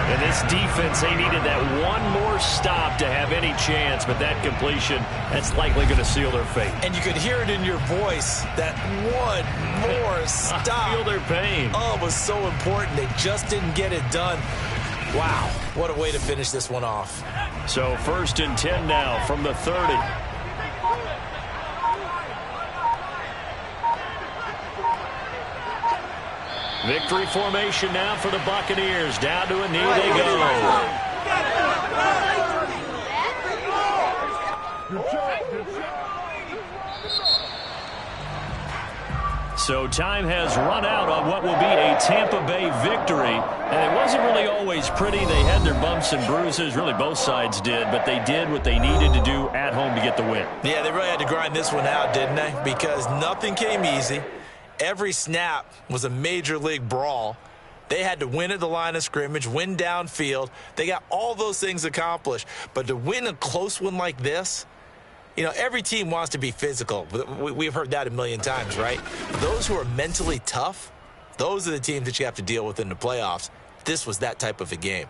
And this defense, they needed that one more stop to have any chance, but that completion, that's likely going to seal their fate. And you could hear it in your voice, that one more stop. I feel their pain. Oh, it was so important. They just didn't get it done. Wow, what a way to finish this one off. So 1st and 10 now from the 30. Victory formation now for the Buccaneers. Down to a knee they go. So time has run out on what will be a Tampa Bay victory. And it wasn't really always pretty. They had their bumps and bruises. Really, both sides did. But they did what they needed to do at home to get the win. Yeah, they really had to grind this one out, didn't they? Because nothing came easy. Every snap was a major league brawl. They had to win at the line of scrimmage, win downfield. They got all those things accomplished. But to win a close one like this, you know, every team wants to be physical. We've heard that a million times, right? Those who are mentally tough, those are the teams that you have to deal with in the playoffs. This was that type of a game.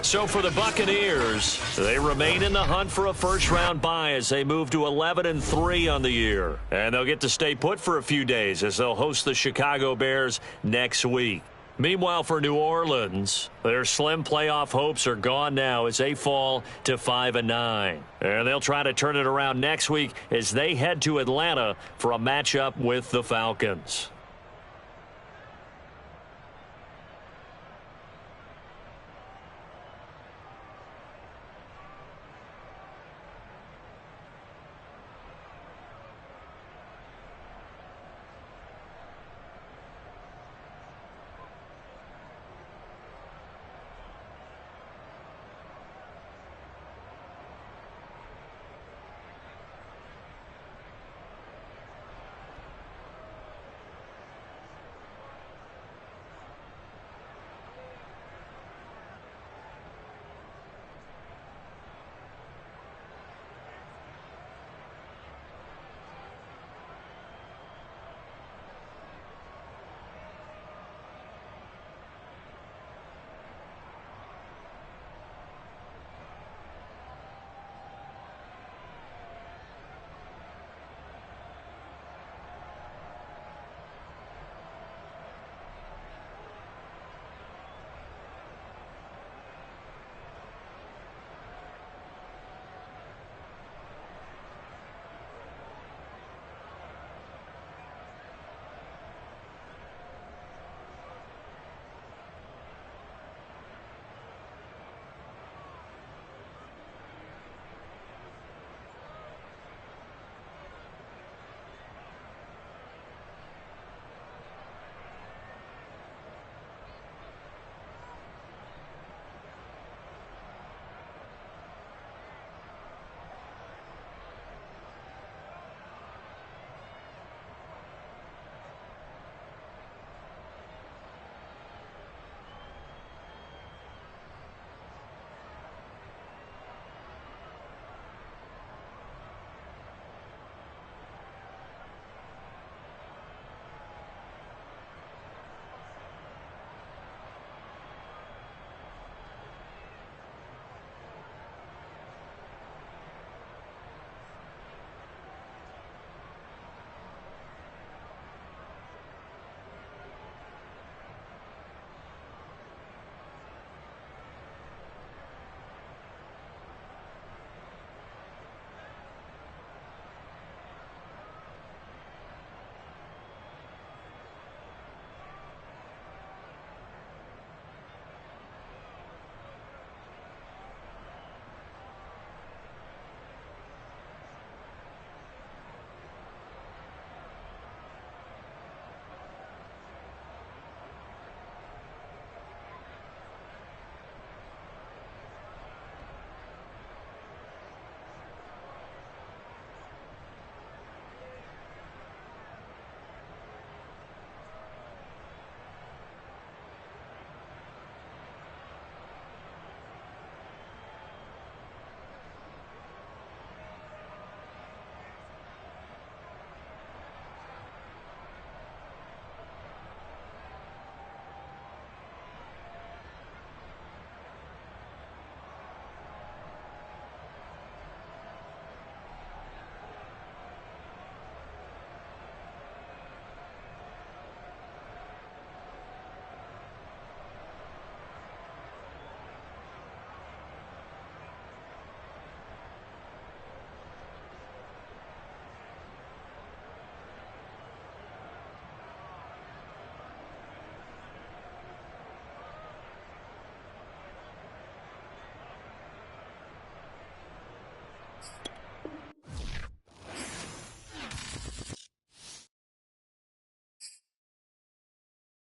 So for the Buccaneers, they remain in the hunt for a first-round bye as they move to 11-3 on the year. And they'll get to stay put for a few days as they'll host the Chicago Bears next week. Meanwhile, for New Orleans, their slim playoff hopes are gone now as they fall to 5-9. And they'll try to turn it around next week as they head to Atlanta for a matchup with the Falcons.